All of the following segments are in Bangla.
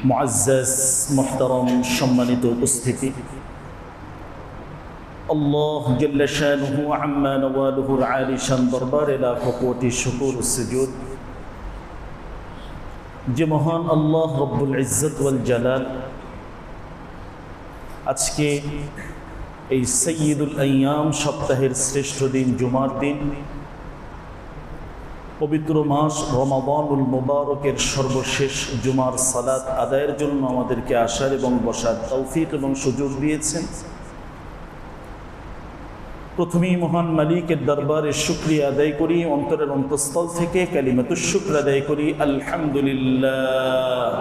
মুআজ্জাজ মুহতারাম সম্মানিত উপস্থিতি, আল্লাহ জাল্লা শানুহু আম্মা নওয়ালুহুর আলিশান দরবারে লাখো কোটি শুকর ও সুজুদ যে মহান আল্লাহ রব্বুল ইজ্জত ওয়াল জালাল আজকে এই সাইয়্যিদুল আইয়াম সপ্তাহের শ্রেষ্ঠ দিন জুমার দিন পবিত্র মাস রমাদানুল মুবারকের সর্বশেষ জুমার সালাত আদায়ের জন্য আমাদেরকে আসার এবং বসার তৌফিক এবং সুযোগ দিয়েছেন। প্রথমেই মহান মালিকের দরবারে শুকরিয়া আদায় করি, অন্তরের অন্তঃস্থল থেকে কালিমাতুশ শুকর আদায় করি, আলহামদুলিল্লাহ।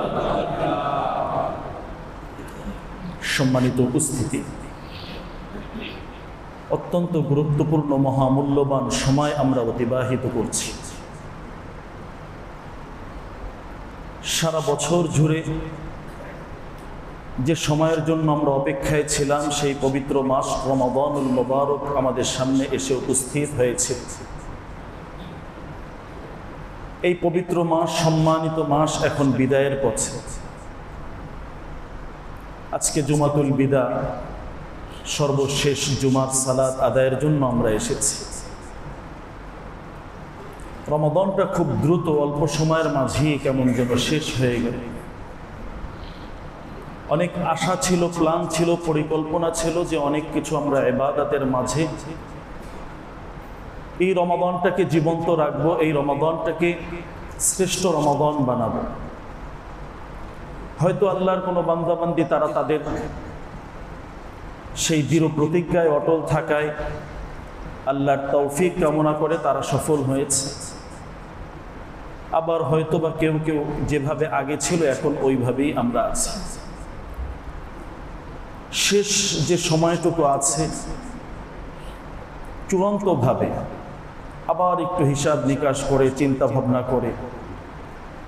সম্মানিত উপস্থিতি, অত্যন্ত গুরুত্বপূর্ণ মহামূল্যবান সময় আমরা অতিবাহিত করছি। সারা বছর জুড়ে যে সময়ের জন্য আমরা অপেক্ষায় ছিলাম সেই পবিত্র মাস রমাদানুল মুবারক আমাদের সামনে এসে উপস্থিত হয়েছে। এই পবিত্র মাস, সম্মানিত মাস এখন বিদায়ের পথে। আজকে জুমাতুল বিদা, সর্বশেষ জুমার সালাত আদায়ের জন্য আমরা এসেছি। রমাদানটা খুব দ্রুত অল্প সময়ের মাঝেই কেমন যেন শেষ হয়ে গেল। অনেক আশা ছিল, প্ল্যান ছিল, পরিকল্পনা ছিল যে অনেক কিছু আমরা ইবাদতের মাঝে এই রমাদানটাকে জীবন্ত রাখবো, এই রমাদানটাকে শ্রেষ্ঠ রমাদান বানাবো। হয়তো আল্লাহর কোনো বান্দাবান্দি তারা তাদের সেই দৃঢ় প্রতিজ্ঞায় অটল থাকায় আল্লাহর তৌফিক কামনা করে তারা সফল হয়েছে। আবার হয়তো বা কেউ কেউ যেভাবে আগে ছিল এখন ওইভাবেই আমরা আছি। শেষ যে সময়টুকু আছে চূড়ান্তভাবে আবার একটু হিসাব নিকাশ করে চিন্তা ভাবনা করে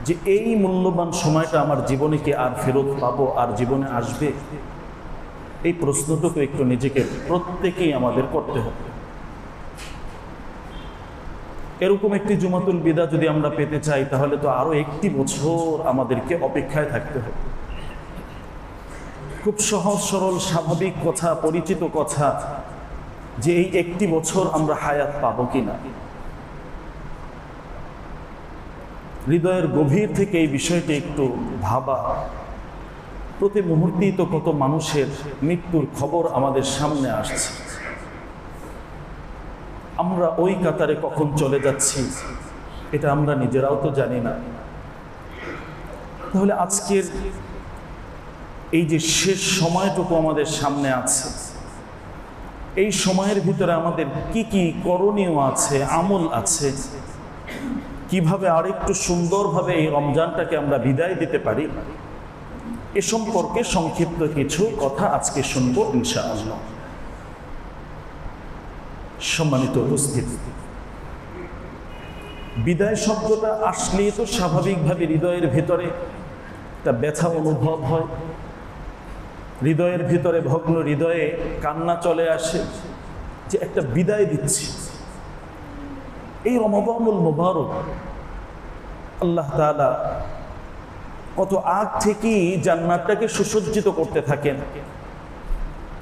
যে এই মূল্যবান সময়টা আমার জীবনে কি আর ফেরত পাবো, আর জীবনে আসবে, এই প্রশ্নটুকু একটু নিজেকে প্রত্যেকেই আমাদের করতে হবে। এরকম একটি জুমাতুল বিদা যদি আমরা পেতে চাই তাহলে তো আরো একটি বছর আমাদেরকে অপেক্ষায় থাকতে হবে। খুব সহজ সরল স্বাভাবিক কথা, পরিচিত কথা যে এই একটি বছর আমরা হায়াত পাবো কিনা। হৃদয়ের গভীর থেকে এই বিষয়টি একটু ভাবা। প্রতি মুহূর্তেই তো কত মানুষের মৃত্যুর খবর আমাদের সামনে আসছে। আমরা ওই কাতারে কখন চলে যাচ্ছি এটা আমরা নিজেরাও তো জানি না। তাহলে আজকের এই যে শেষ সময়টুকু আমাদের সামনে আছে, এই সময়ের ভিতরে আমাদের কি কি করণীয় আছে, আমল আছে, কিভাবে আরেকটু সুন্দরভাবে এই রমজানটাকে আমরা বিদায় দিতে পারি, এ সম্পর্কে সংক্ষিপ্ত কিছু কথা আজকে শুনবো ইনশাআল্লাহ। সম্মানিত উপস্থিতি, বিদায় শব্দটা আসলেই তো স্বাভাবিকভাবে হৃদয়ের ভিতরে একটা ব্যথা অনুভব হয়, হৃদয়ের ভিতরে ভগ্ন হৃদয়ে কান্না চলে আসে যে একটা বিদায় দিচ্ছি। এই রমাদানুল মুবারক আল্লাহ তাআলা কত আগ থেকেই জান্নাতটাকে সুসজ্জিত করতে থাকেন।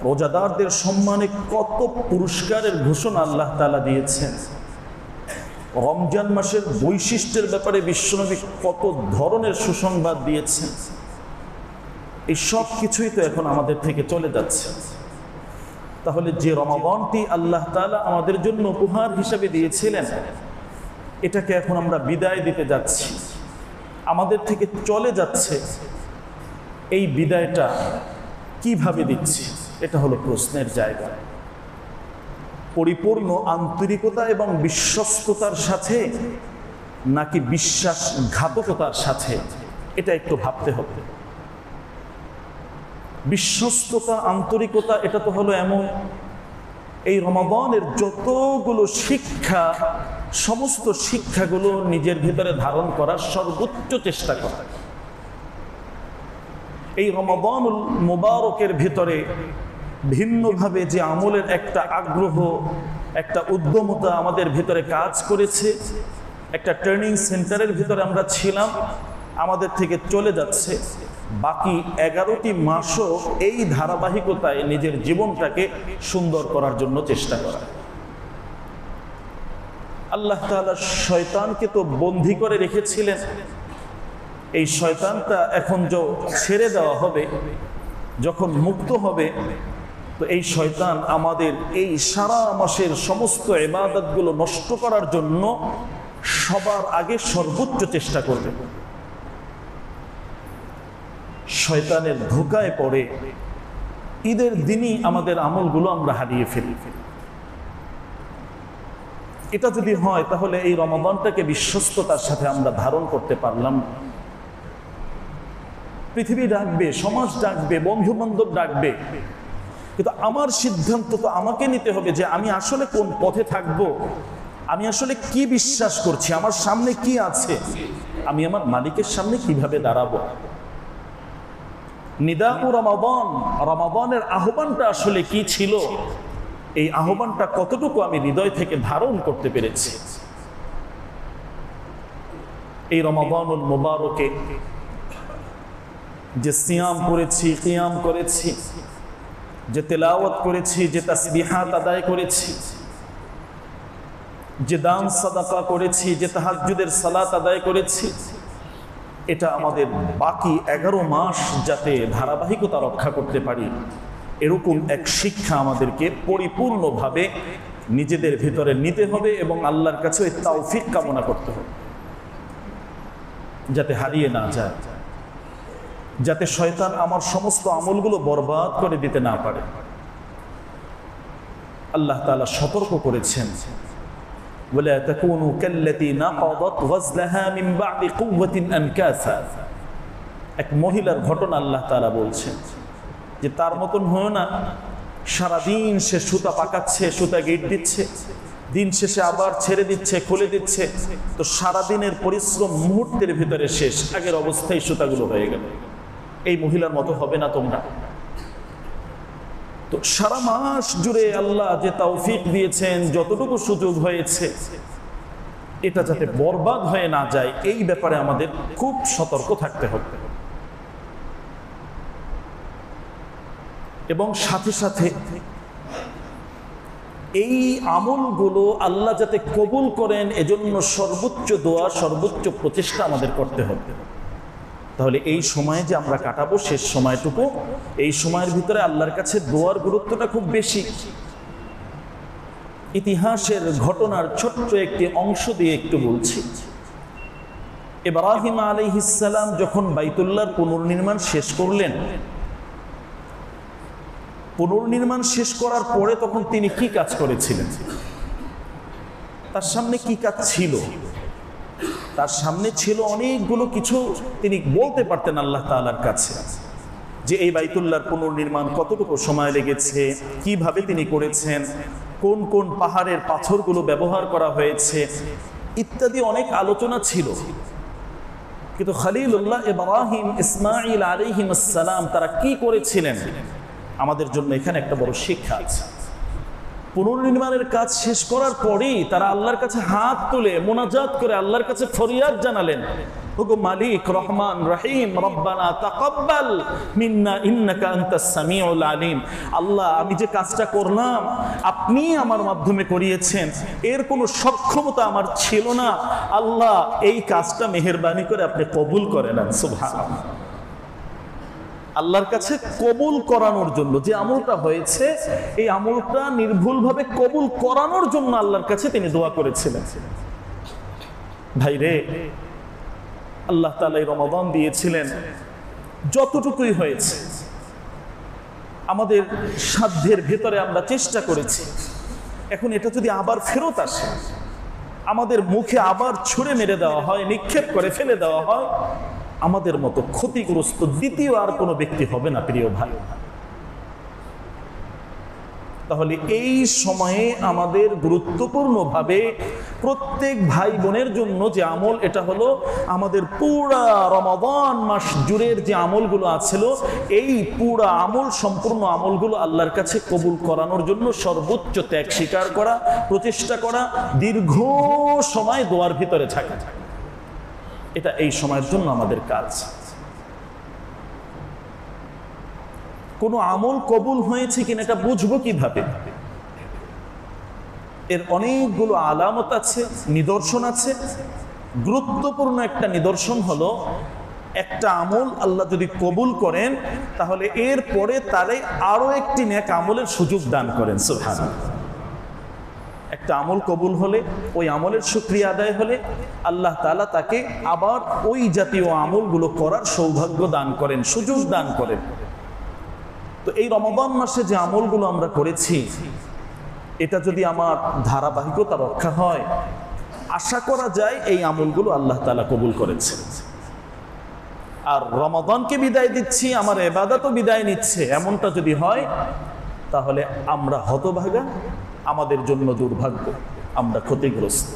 রোজাদারদের সম্মানে কত পুরস্কারের ঘোষণা আল্লাহ তাআলা দিয়েছেন। রমজান মাসের বৈশিষ্ট্যের ব্যাপারে বিশ্বনবী কত ধরনের সুসংবাদ দিয়েছেন। এই সব কিছুই তো এখন আমাদের থেকে চলে যাচ্ছে। তাহলে যে রমাদানটি আল্লাহ তাআলা আমাদের জন্য উপহার হিসেবে দিয়েছিলেন, এটাকে এখন আমরা বিদায় দিতে যাচ্ছি, আমাদের থেকে চলে যাচ্ছে। এই বিদায়টা কিভাবে দিচ্ছি, এটা হলো প্রশ্নের জায়গা। পরিপূর্ণ আন্তরিকতা এবং বিশ্বস্ততার সাথে নাকি বিশ্বাসঘাতকতার সাথে, এটা একটু ভাবতে হবে। বিশ্বস্ততা, আন্তরিকতা, এটা তো হলো এমন এই রমাদানের যতগুলো শিক্ষা, সমস্ত শিক্ষাগুলো নিজের ভিতরে ধারণ করার সর্বোচ্চ চেষ্টা করা। এই রমাদানুল মুবারকের ভিতরে ভিন্নভাবে যে আমলের একটা আগ্রহ, একটা উদ্যমতা আমাদের ভিতরে কাজ করেছে, একটা ট্রেনিং সেন্টারের ভিতরে আমরা ছিলাম, আমাদের থেকে চলে যাচ্ছে। বাকি 11টি মাসও এই ধারাবাহিকতায় নিজের জীবনটাকে সুন্দর করার জন্য চেষ্টা করা। আল্লাহ তাআলা শয়তানকে তো বন্দী করে রেখেছিলেন, এই শয়তানটা এখন ছেড়ে দেওয়া হবে, যখন মুক্ত হবে, তো এই শয়তান আমাদের এই সারা মাসের সমস্ত ইবাদতগুলো নষ্ট করার জন্য সবার আগে সর্বোচ্চ চেষ্টা করবে। শয়তানের ধোঁকায় পড়ে ঈদের দিনই আমাদের আমলগুলো আমরা হারিয়ে ফেলি। এটা যদি হয় তাহলে এই রমাদানটাকে বিশ্বস্ততার সাথে আমরা ধারণ করতে পারলাম। পৃথিবী ডাকবে, সমাজ ডাকবে, বন্ধু বান্ধব ডাকবে, কিন্তু আমার সিদ্ধান্ত তো আমাকে নিতে হবে যে আমি আসলে কোন পথে থাকবো, আমি আসলে কি বিশ্বাস করছি, আমার সামনে কি আছে, আমি আমার মালিকের সামনে কিভাবে দাঁড়াবো। নিদাউ রমাদান, রমাদানের আহ্বানটা আসলে কি ছিল, এই আহ্বানটা কতটুকু আমি হৃদয় থেকে ধারণ করতে পেরেছি। এই রমাদানুল মুবারকে যে সিয়াম করেছি, কিয়াম করেছি, যে তেলাওয়াত করেছি, যে তাসবিহাত আদায় করেছি, যে দান সাদাকা করেছি, যে তাহাজ্জুদের সালাত আদায় করেছি, এটা আমাদের বাকি 11 মাস যাতে ধারাবাহিকতা রক্ষা করতে পারি, এরকম এক শিক্ষা আমাদেরকে পরিপূর্ণভাবে নিজেদের ভিতরে নিতে হবে এবং আল্লাহর কাছে ওই তৌফিক কামনা করতে হবে যাতে হারিয়ে না যায়, যাতে শয়তান আমার সমস্ত আমলগুলো বরবাদ করে দিতে না পারে। আল্লাহ তাআলা সতর্ক করেছেন, ওয়ালা তাকুনু কাল্লাতী নাকাদাত গাজলাহা মিন বা'দি কুওয়াতিন আনকাসা। এক মহিলার ঘটনা আল্লাহ তাআলা বলছেন যে তার মতন হয় না, সারাদিন সে সুতা পাকাচ্ছে, সুতা গিট দিচ্ছে, দিন শেষে আবার ছেড়ে দিচ্ছে, খুলে দিচ্ছে, তো সারাদিনের পরিশ্রম মুহূর্তের ভিতরে শেষ, আগের অবস্থায় সুতাগুলো হয়ে গেল। এই মহিলার মতো হবে না তোমরা। তো সারা মাস জুড়ে আল্লাহ যে তৌফিক দিয়েছেন, যতটুকু সুযোগ হয়েছে, এটা যাতে বরবাদ হয়ে না যায়, এই ব্যাপারে আমাদের খুব সতর্ক থাকতে হবে। এবং সাথে সাথে এই আমলগুলো আল্লাহ যাতে কবুল করেন, এজন্য সর্বোচ্চ দোয়া, সর্বোচ্চ প্রচেষ্টা আমাদের করতে হবে। তাহলে এই সময়ে যে আমরা কাটাবো, শেষ সময়টুকু, এই সময়ের ভিতরে আল্লাহর কাছে দোয়ার গুরুত্বটা খুব বেশি। ইতিহাসের ঘটনার ছোট্ট একটি অংশ দিয়ে একটু বলছি। ইব্রাহিম আলাইহিস সালাম যখন বাইতুল্লাহর পুনর্নির্মাণ শেষ করলেন, পুনর্নির্মাণ শেষ করার পরে তখন তিনি কি কাজ করেছিলেন, তার সামনে কি কাজ ছিল? তার সামনে ছিল অনেকগুলো কিছু। তিনি বলতে পারতেন আল্লাহ তাআলার কাছে যে এই বাইতুল্লাহর পুনর্নির্মাণ কতটুকু সময় লেগেছে, কিভাবে তিনি করেছেন, কোন কোন পাহাড়ের পাথরগুলো ব্যবহার করা হয়েছে, ইত্যাদি অনেক আলোচনা ছিল। কিন্তু খলিলুল্লাহ ইব্রাহিম ইসমাঈল আলাইহিস সালাম তারা কি করেছিলেন, আমাদের জন্য এখানে একটা বড় শিক্ষা আছে। পুনর্নির্মাণের কাজ শেষ করার পরেই তারা আল্লাহর কাছে হাত তুলে মুনাজাত করে আল্লাহর কাছে ফরিয়াদ জানালেন, ওগো মালিক রহমান রহিম, রব্বানা তাকাব্বাল মিন্না ইন্নাকা আনতাস সামিউল আলিম। আল্লাহ, আমি যে কাজটা করলাম আপনি আমার মাধ্যমে করিয়েছেন, এর কোনো সক্ষমতা আমার ছিল না। আল্লাহ, এই কাজটা মেহেরবানি করে আপনি কবুল করে নেন। সুবহানাল্লাহ। আল্লাহর কাছে কবুল করানোর জন্য যে আমলটা হয়েছে, এই আমলটা নির্ভুলভাবে কবুল করানোর জন্য আল্লাহর কাছে তিনি দোয়া করেছিলেন। ভাই রে, আল্লাহ তাআলা এই রমাদান দিয়েছিলেন, যতটুকুই হয়েছে আমাদের সাধ্যের ভেতরে আমরা চেষ্টা করেছি। এখন এটা যদি আবার ফেরত আসে, আমাদের মুখে আবার ছুঁড়ে মেরে দেওয়া হয়, নিক্ষেপ করে ফেলে দেওয়া হয়, আমাদের মতো ক্ষতিগ্রস্ত দ্বিতীয় আর কোনো ব্যক্তি হবে না প্রিয় ভাই। তাহলে এই সময়ে আমাদের গুরুত্বপূর্ণভাবে প্রত্যেক ভাই বোনের জন্য যে আমল, এটা হলো আমাদের পুরা রমাদান মাস জুড়ের যে আমলগুলো আছিল, এই পুরা আমল, সম্পূর্ণ আমলগুলো আল্লাহর কাছে কবুল করানোর জন্য সর্বোচ্চ ত্যাগ স্বীকার করা, প্রচেষ্টা করা, দীর্ঘ সময় দোয়ার ভিতরে থাকা, এটা এই সময়ের জন্য আমাদের কাজ। কোনো আমল কবুল হয়েছে কিনা এটা বুঝবো কিভাবে? এর অনেকগুলো আলামত আছে, নিদর্শন আছে। গুরুত্বপূর্ণ একটা নিদর্শন হলো, একটা আমল আল্লাহ যদি কবুল করেন তাহলে এর পরে তারে আরো একটি নেক আমলের সুযোগ দান করেন। সুবহানাল্লাহ। একটা আমল কবুল হলে, ওই আমলের শুকরিয়া আদায় হলে আল্লাহ তাআলা তাকে আবার ওই জাতীয় আমলগুলো করার সৌভাগ্য দান করেন, সুযোগ দান করেন। তো এই রমাদান মাসে যে আমলগুলো আমরা করেছি, এটা যদি আমার ধারাবাহিকতা রক্ষা হয়, আশা করা যায় এই আমলগুলো আল্লাহ তাআলা কবুল করেছে। আর রমাদানকে বিদায় দিচ্ছি, আমার ইবাদতও বিদায় নিচ্ছে, এমনটা যদি হয় তাহলে আমরা হতভাগা, আমাদের জন্য দুর্ভাগ্য, আমরা ক্ষতিগ্রস্ত।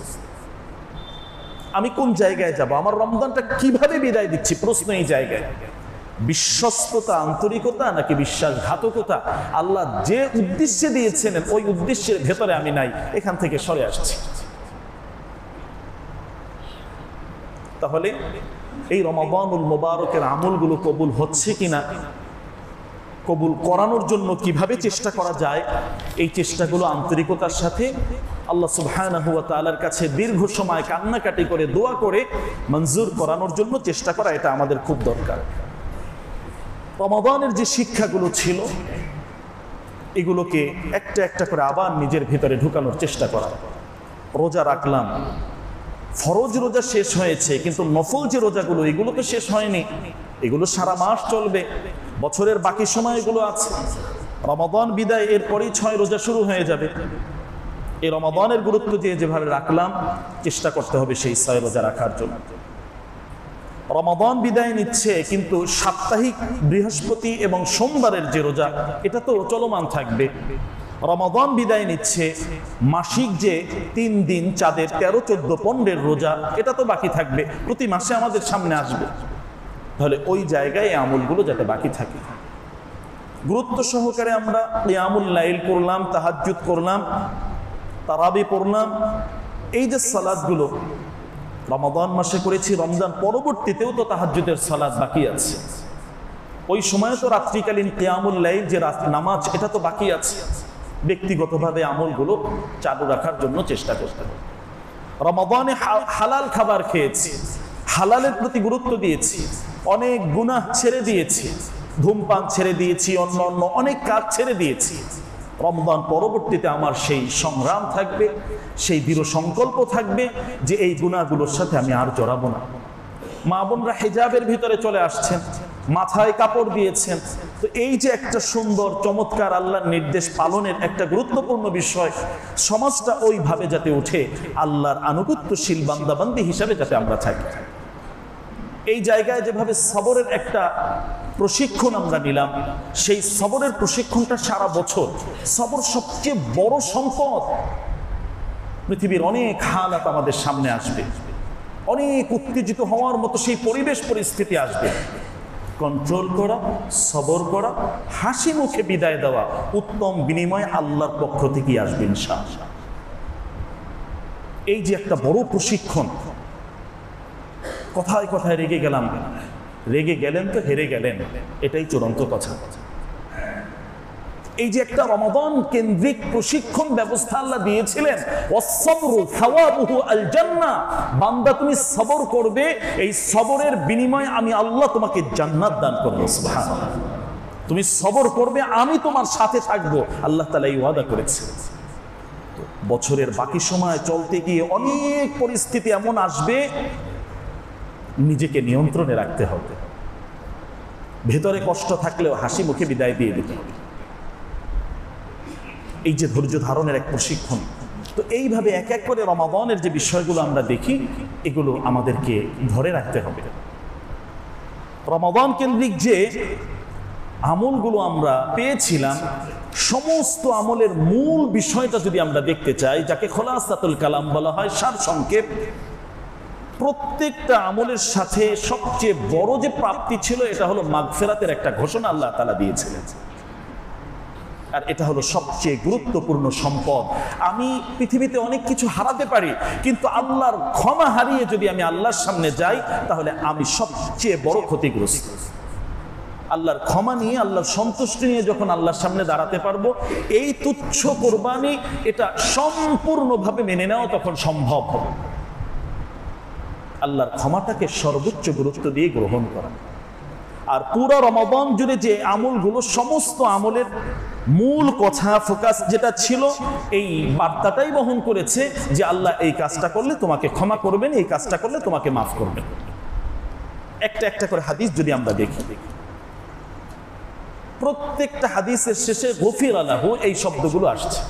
আমি কোন জায়গায় যাব? আমার রমজানটা কিভাবে বিদায় দিচ্ছি? প্রশ্ন এই জায়গায়। বিশ্বস্ততা, আন্তরিকতা নাকি বিশ্বাসঘাতকতা? আল্লাহ যে উদ্দেশ্যে দিয়েছেন ওই উদ্দেশ্যের ভেতরে আমি নাই, এখান থেকে সরে আসছি। তাহলে এই রমাদানুল মুবারকের আমলগুলো কবুল হচ্ছে কিনা, কবুল করানোর জন্য কিভাবে চেষ্টা করা যায়, এই চেষ্টাগুলো আন্তরিকতার সাথে আল্লাহ সুবহানাহু ওয়া তাআলার কাছে দীর্ঘ সময় কান্নাকাটি করে দোয়া করে মঞ্জুর করানোর জন্য চেষ্টা করা, এটা আমাদের খুব দরকার। রমাদানের যে শিক্ষাগুলো ছিল এগুলোকে একটা একটা করে আবার নিজের ভিতরে ঢুকানোর চেষ্টা করা। রোজা রাখলাম, ফরজ রোজা শেষ হয়েছে, কিন্তু নফল যে রোজাগুলো এগুলো তো শেষ হয়নি, এগুলো সারা মাস চলবে, বছরের বাকি সময় এগুলো আছে। রমাদান বিদায়, এরপরেই 6 রোজা শুরু হয়ে যাবে। এই রমাদানের গুরুত্ব দিয়ে যেভাবে রাখলাম, চেষ্টা করতে হবে সেই 6 রোজা রাখার জন্য। রমাদান বিদায় নিচ্ছে, কিন্তু সাপ্তাহিক বৃহস্পতি এবং সোমবারের যে রোজা, এটা তো চলমান থাকবে। রমাদান বিদায় নিচ্ছে, মাসিক যে 3 দিন চাঁদের 13, 14, 15 রোজা, এটা তো বাকি থাকবে, প্রতি মাসে আমাদের সামনে আসবে। তাহলে ওই জায়গায় এই আমলগুলো যাতে বাকি থাকে, গুরুত্ব সহকারে আমরা কিয়ামুল লাইল করলাম, তাহাজ্জুদ করলাম, তারাবি পড়লাম। এই যে সালাতগুলো রমাদান মাসে করেছি, রমজান পরবর্তীতেও তো তাহাজ্জুদের সালাত বাকি আছে। ওই সময় তো রাত্রিকালীন কিয়ামুল লাইল যে নামাজ, এটা তো বাকি আছে। ব্যক্তিগতভাবে আমলগুলো চালু রাখার জন্য চেষ্টা করতে হবে। রমাদানে হালাল খাবার খেয়েছি, হালালের প্রতি গুরুত্ব দিয়েছি, অনেক গুনাহ ছেড়ে দিয়েছি, ধূমপান ছেড়ে দিয়েছি, অন্য অন্য অনেক কাজ ছেড়ে দিয়েছি। রমজান পরবর্তীতে আমার সেই সংগ্রাম থাকবে, সেই দৃঢ় সংকল্প থাকবে যে এই গুনাহগুলোর সাথে আমি আর জড়াবো না। মা বোনরা হিজাবের ভিতরে চলে আসছেন, মাথায় কাপড় দিয়েছেন। তো এই যে একটা সুন্দর চমৎকার আল্লাহর নির্দেশ পালনের একটা গুরুত্বপূর্ণ বিষয়, সমাজটা ওইভাবে যাতে উঠে, আল্লাহর আনুগত্যশীল বান্দাবান্দি হিসাবে যাতে আমরা থাকি। এই জায়গায় যেভাবে সবরের একটা প্রশিক্ষণ আমরা নিলাম, সেই সবরের প্রশিক্ষণটা সারা বছর। সবর সবচেয়ে বড় সম্পদ। পৃথিবীর অনেক হালাত আমাদের সামনে আসবে, অনেক উত্তেজিত হওয়ার মতো সেই পরিবেশ পরিস্থিতি আসবে। কন্ট্রোল করা, সবর করা, হাসি মুখে বিদায় দেওয়া, উত্তম বিনিময় আল্লাহর পক্ষ থেকে আসবে ইনশাআল্লাহ। এই যে একটা বড় প্রশিক্ষণ। কথায় কথায় রেগে গেলাম, রেগে গেলেন তো হেরে গেলেন, এটাই চূড়ান্ত কথা। এই যে একটা রমাদান কেন্দ্রিক প্রশিক্ষণ ব্যবস্থা আল্লাহ দিয়েছিলেন, ওয়াসসাবরু সাওয়াবুহু আল জান্নাহ, বান্দা তুমি সবর করবে, এই সবরের বিনিময়ে আমি আল্লাহ তোমাকে জান্নাত দান করব। সুবহানাল্লাহ। তুমি সবর করবে, আমি তোমার সাথে থাকবো, আল্লাহ তাআলা এই ওয়াদা করেছেন। বছরের বাকি সময় চলতে গিয়ে অনেক পরিস্থিতি এমন আসবে, নিজেকে নিয়ন্ত্রণে রাখতে হবে। ভেতরে কষ্ট থাকলেও হাসি মুখে বিদায় দিয়ে দিতে হবে। এই যে ধৈর্য ধারণের এক প্রশিক্ষণ। তো এইভাবে এক এক করে রমাদানের যে বিষয়গুলো আমরা দেখি, এগুলো আমাদেরকে ধরে রাখতে হবে। রমাদান কেন্দ্রিক যে আমলগুলো আমরা পেয়েছিলাম, সমস্ত আমলের মূল বিষয়টা যদি আমরা দেখতে চাই, যাকে খোলাসাতুল কালাম বলা হয়, সার সংক্ষেপ, প্রত্যেকটা আমলের সাথে সবচেয়ে বড় যে প্রাপ্তি ছিল, এটা হলো মাগফিরাতের একটা ঘোষণা আল্লাহ তাআলা দিয়েছিলেন। আর এটা হলো সবচেয়ে গুরুত্বপূর্ণ সম্পদ। আমি পৃথিবীতে অনেক কিছু হারাতে পারি, কিন্তু আল্লাহর ক্ষমা হারিয়ে যদি আমি আল্লাহর সামনে যাই, তাহলে আমি সবচেয়ে বড় ক্ষতিগ্রস্ত। আল্লাহর ক্ষমা নিয়ে, আল্লাহর সন্তুষ্টি নিয়ে যখন আল্লাহর সামনে দাঁড়াতে পারবো, এই তুচ্ছ কোরবানি এটা সম্পূর্ণভাবে মেনে নেওয়া তখন সম্ভব হবে। আল্লাহর ক্ষমাটাকে সর্বোচ্চ গুরুত্ব দিয়ে গ্রহণ করা। আর পুরো রমাদান জুড়ে যে আমলগুলো, সমস্ত আমলের মূল কথা, ফোকাস যেটা ছিল, এই বার্তাটাই বহন করেছে যে আল্লাহ এই কাজটা করলে তোমাকে ক্ষমা করবেন, এই কাজটা করলে তোমাকে মাফ করবেন। একটা একটা করে হাদিস যদি আমরা দেখি, প্রত্যেকটা হাদিসের শেষে গফির লাহু এই শব্দগুলো আসছে,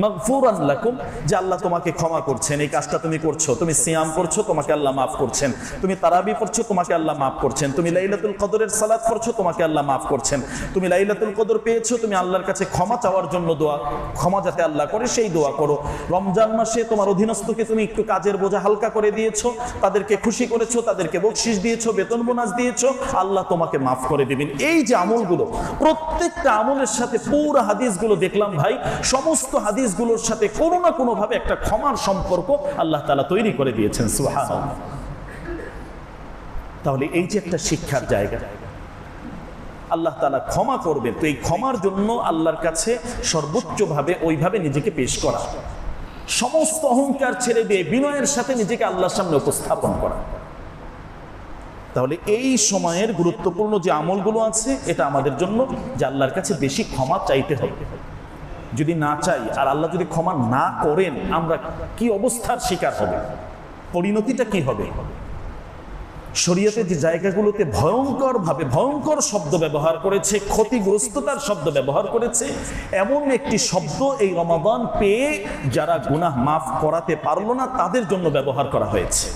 মাগফুরান লাকুম, যে আল্লাহ তোমাকে ক্ষমা করছেন, এই কাজটা তুমি করছো, তুমি সিয়াম করছো, তোমাকে আল্লাহ মাফ করছেন, তুমি তারাবি পড়ছো, তোমাকে আল্লাহ মাফ করছেন, তুমি লাইলাতুল কদরের সালাত পড়ছো, তোমাকে আল্লাহ মাফ করছেন, তুমি লাইলাতুল কদর পেয়েছো, তুমি আল্লাহর কাছে ক্ষমা চাওয়ার জন্য দোয়া, ক্ষমা যাতে আল্লাহ করে সেই দোয়া করো। রমজান মাসে তোমার অধীনস্থকে তুমি একটু কাজের বোঝা হালকা করে দিয়েছো, তাদেরকে খুশি করেছো, তাদেরকে বকশিশ দিয়েছো, বেতন বোনাস দিয়েছো, আল্লাহ তোমাকে মাফ করে দিবেন। এই যে আমলগুলো, প্রত্যেকটা আমলের সাথে পুরো হাদিসগুলো দেখলাম ভাই, সমস্ত হাদিসগুলোর সাথে কোনো না কোনো ভাবে একটা ক্ষমার সম্পর্ক আল্লাহ তাআলা তৈরি করে দিয়েছেন। সুবহানাল্লাহ। তাহলে এই যে একটা শিক্ষার জায়গা, আল্লাহ তাআলা ক্ষমা করবেন, তো এই ক্ষমার জন্য আল্লাহর কাছে সর্বোচ্চভাবে ওইভাবে নিজেকে পেশ করা, সমস্ত অহংকার ছেড়ে দিয়ে বিনয়ের সাথে নিজেকে আল্লাহর সামনে উপস্থাপন করা। তাহলে এই সময়ের গুরুত্বপূর্ণ যে আমলগুলো আছে, এটা আমাদের জন্য যে আল্লাহর কাছে বেশি ক্ষমা চাইতে হবে। যদি না চাই আর আল্লাহ যদি ক্ষমা না করেন, আমরা কি অবস্থার শিকার হবে, পরিণতিটা কি হবে? শরীয়তে যে জায়গাগুলোতে ভয়ঙ্কর শব্দ ব্যবহার করেছে, ক্ষতিগ্রস্ততার শব্দ ব্যবহার করেছে, এমন একটি শব্দ এই রমাদান পেয়ে যারা গুনাহ মাফ করাতে পারলো না তাদের জন্য ব্যবহার করা হয়েছে।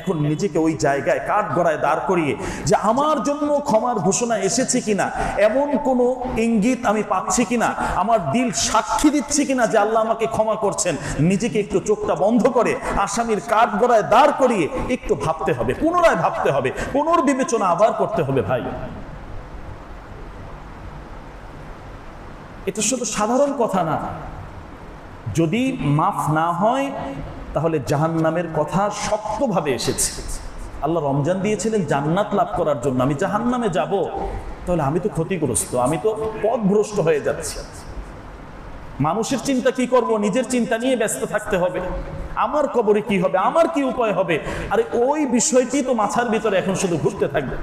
এখন নিজেকে ওই জায়গায় কাঠগড়ায় দাঁড় করিয়ে যে আমার জন্য ক্ষমার ঘোষণা এসেছে কিনা, এমন কোনো ইঙ্গিত আমি পাচ্ছি কিনা, আমার দিল সাক্ষী দিচ্ছি কিনা যে আল্লাহ আমাকে ক্ষমা করছেন, নিজেকে একটু চোখটা বন্ধ করে আসামির কাঠগড়ায় দাঁড় করিয়ে একটু ভাবতে হবে, পুনরায় ভাবতে হবে, পুনর্বিবেচনা আবার করতে হবে। ভাই, এটা শুধু সাধারণ কথা না। যদি মাফ না হয় তাহলে জাহান্নামের কথা শক্তভাবে এসেছে। আল্লাহ রমজান দিয়েছিলেন জান্নাত লাভ করার জন্য, আমি জাহান্নামে যাব, তাহলে আমি তো ক্ষতিগ্রস্ত, আমি তো পথভ্রষ্ট হয়ে যাচ্ছি। মানুষের চিন্তা কি করব, নিজের চিন্তা নিয়ে ব্যস্ত থাকতে হবে। আমার কবরে কি হবে, আমার কি উপায় হবে, আরে ওই বিষয়টি তো মাথার ভিতরে এখন শুধু ঘুরতে থাকবে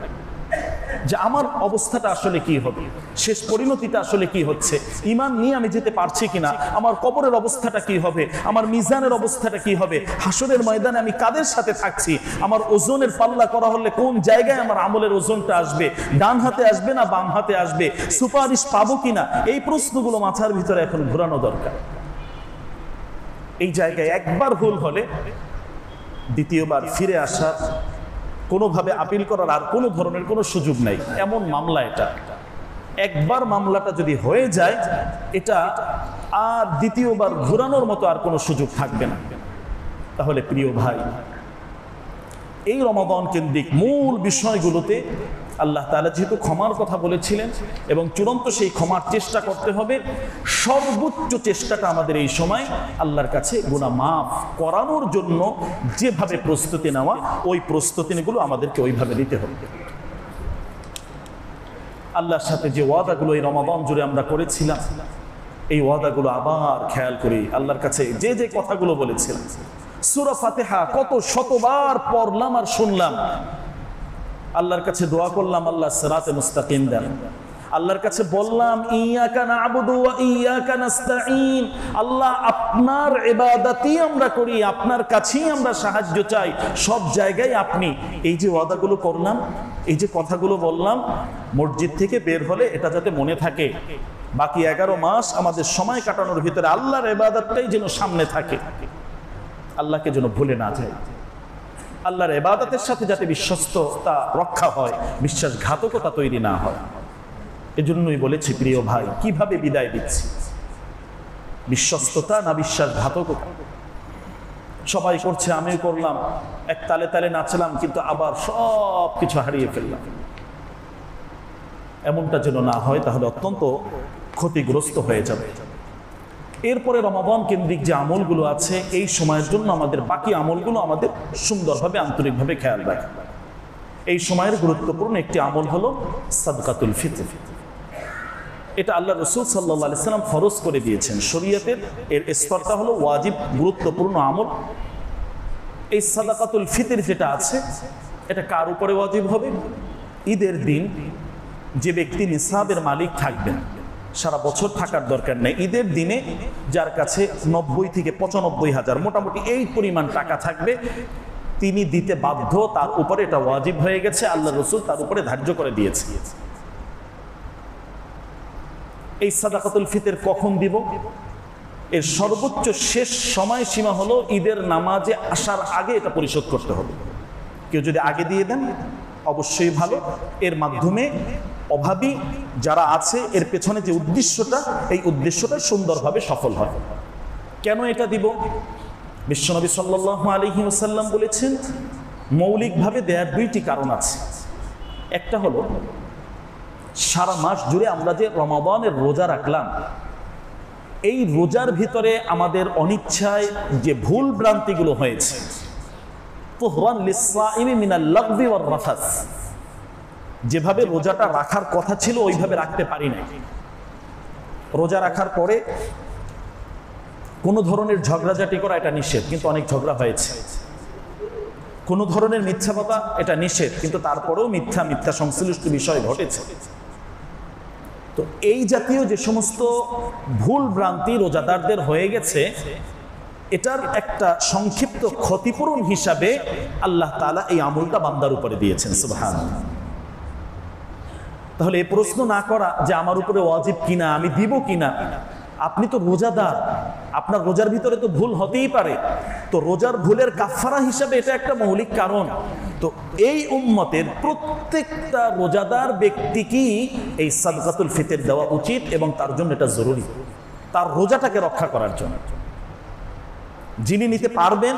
যে আমার অবস্থাটা আসলে কি হবে, শেষ পরিণতিটা আসলে কি হচ্ছে, ঈমান নিয়ে আমি যেতে পারছি কিনা, আমার কবরের অবস্থাটা কি হবে, আমার মিজানের অবস্থাটা কি হবে, হাসরের ময়দানে আমি কাদের সাথে থাকছি, আমার ওজনের পাল্লা করা হলে কোন জায়গায় আমার আমলের ওজনটা আসবে, ডান হাতে আসবে না বাম হাতে আসবে, সুপারিশ পাবো কিনা, এই প্রশ্নগুলো মাথার ভিতরে এখন ঘোরানো দরকার। এই জায়গায় একবার ভুল হলে দ্বিতীয়বার ফিরে আসার, কোনোভাবে আপিল করার আর কোনো ধরনের কোনো সুযোগ নাই। এমন মামলা এটা, একবার মামলাটা যদি হয়ে যায়, এটা আর দ্বিতীয়বার ঘোরানোর মতো আর কোনো সুযোগ থাকবে না। তাহলে প্রিয় ভাই, এই রমাদান কেন্দ্রিক মূল বিষয়গুলোতে আল্লাহ তাআলা যেহেতু ক্ষমার কথা বলেছিলেন এবং চূড়ান্ত সেই ক্ষমার চেষ্টা করতে হবে, সর্বোচ্চ চেষ্টাটা আমাদের এই সময় আল্লাহর কাছে গুনাহ মাফ করানোর জন্য যেভাবে প্রস্তুতি নেওয়া, ওই প্রস্তুতিগুলো আমাদেরকে ওইভাবে নিতে হবে। আল্লাহর সাথে যে ওয়াদাগুলো এই রমাদান জুড়ে আমরা করেছিলাম, এই ওয়াদাগুলো আবার খেয়াল করি। আল্লাহর কাছে যে যে কথাগুলো বলেছিলাম, সূরা ফাতিহা কত শতবার পড়লাম আর শুনলাম, আল্লাহর কাছে দোয়া করলাম আল্লাহ সিরাতে মুস্তাকিম দেন, আল্লাহর কাছে বললাম ইয়াকা না'বুদু ওয়া ইয়াকা নাস্তাঈন, আল্লাহ আপনার ইবাদতই আমরা করি, আপনার কাছেই আমরা সাহায্য চাই, সব জায়গায় আপনি। এই যে ওয়াদাগুলো করলাম, এই যে কথাগুলো বললাম, মসজিদ থেকে বের হলে এটা যাতে মনে থাকে, বাকি 11 মাস আমাদের সময় কাটানোর ভিতরে আল্লাহর ইবাদতটাই যেন সামনে থাকে, আল্লাহকে যেন ভুলে না যায়, আল্লাহর ইবাদতের সাথে যাতে বিশ্বস্ততা রক্ষা হয়, বিশ্বাসঘাতকতা তৈরি না হয়। এজন্যই বলেছি প্রিয় ভাই, কিভাবে বিদায় দিচ্ছি, বিশ্বস্ততা না বিশ্বাসঘাতকতা? সবাই করছে, আমিও করলাম, এক তালে তালে নাচলাম, কিন্তু আবার সব কিছু হারিয়ে ফেললাম। এমনটা যেন না হয়, তাহলে অত্যন্ত ক্ষতিগ্রস্ত হয়ে যাবে। এরপরে রমাদান কেন্দ্রিক যে আমলগুলো আছে, এই সময়ের জন্য আমাদের বাকি আমলগুলো আমাদের সুন্দরভাবে আন্তরিকভাবে খেয়াল রাখা। এই সময়ের গুরুত্বপূর্ণ একটি আমল হলো সাদকাতুল ফিতর। এটা আল্লাহ রসুল সাল্লাল্লাহু আলাইহি সাল্লাম ফরজ করে দিয়েছেন। শরীয়তের এর স্তরটা হলো ওয়াজিব, গুরুত্বপূর্ণ আমল। এই সাদাকাতুল ফিতর যেটা আছে, এটা কার উপরে ওয়াজিব হবে? ঈদের দিন যে ব্যক্তি নিসাবের মালিক থাকবেন, সারা বছর থাকার দরকার নেই, ঈদের দিনে যার কাছে 90 থেকে 95 হাজার মোটামুটি এই পরিমাণ টাকা থাকবে, তিনি দিতে বাধ্য, তার উপরে এটা ওয়াজিব হয়ে গেছে, আল্লাহ রসুল তার উপরে ধার্য করে দিয়েছে। এই সাদাকাতুল ফিতর কখন দিব? এর সর্বোচ্চ শেষ সময় সীমা হলো ঈদের নামাজে আসার আগে এটা পরিশোধ করতে হবে। কেউ যদি আগে দিয়ে দেন অবশ্যই ভালো, এর মাধ্যমে অভাবী যারা আছে এর পেছনে যে উদ্দেশ্যটা, এই উদ্দেশ্যটা সুন্দরভাবে সফল হয়। কেন এটা দিব? বিশ্বনবী সাল্লাল্লাহু আলাইহি ওয়াসাল্লাম বলেছেন, মৌলিকভাবে দেওয়ার দুইটি কারণ আছে। একটা হলো সারা মাস জুড়ে আমরা যে রমাদানের রোজা রাখলাম, এই রোজার ভিতরে আমাদের অনিচ্ছায় যে ভুল ভ্রান্তিগুলো হয়েছে, তুহরান লিসসাইমি মিনাল লাগবি ওয়ার রাফাস, যেভাবে রোজাটা রাখার কথা ছিল ওইভাবে রাখতে পারি না। রোজা রাখার পরে কোনো ধরনের ঝগড়াঝাটি করা এটা নিষেধ, কিন্তু অনেক ঝগড়া হয়েছে। কোনো ধরনের মিথ্যা কথা এটা নিষেধ, কিন্তু তারপরেও মিথ্যা সংশ্লিষ্ট বিষয় ঘটেছে। তো এই জাতীয় যে সমস্ত ভুল ভ্রান্তি রোজাদারদের হয়ে গেছে, এটার একটা সংক্ষিপ্ত ক্ষতিপূরণ হিসাবে আল্লাহ তাআলা এই আমলটা বান্দার উপরে দিয়েছেন। সুবহানাল্লাহ। তাহলে এই প্রশ্ন না করা যে আমার উপরে ওয়াজিব কিনা, আমি দিব কিনা, আপনি তো রোজাদার, আপনার রোজার ভিতরে তো ভুল হতেই পারে, তো রোজার ভুলের কাফারা হিসাবে এটা একটা মৌলিক কারণ। তো এই উম্মতের প্রত্যেকটা রোজাদার ব্যক্তিকেই এই সাদকাতুল ফিতর দেওয়া উচিত, এবং তার জন্য এটা জরুরি, তার রোজাটাকে রক্ষা করার জন্য। যিনি নিতে পারবেন,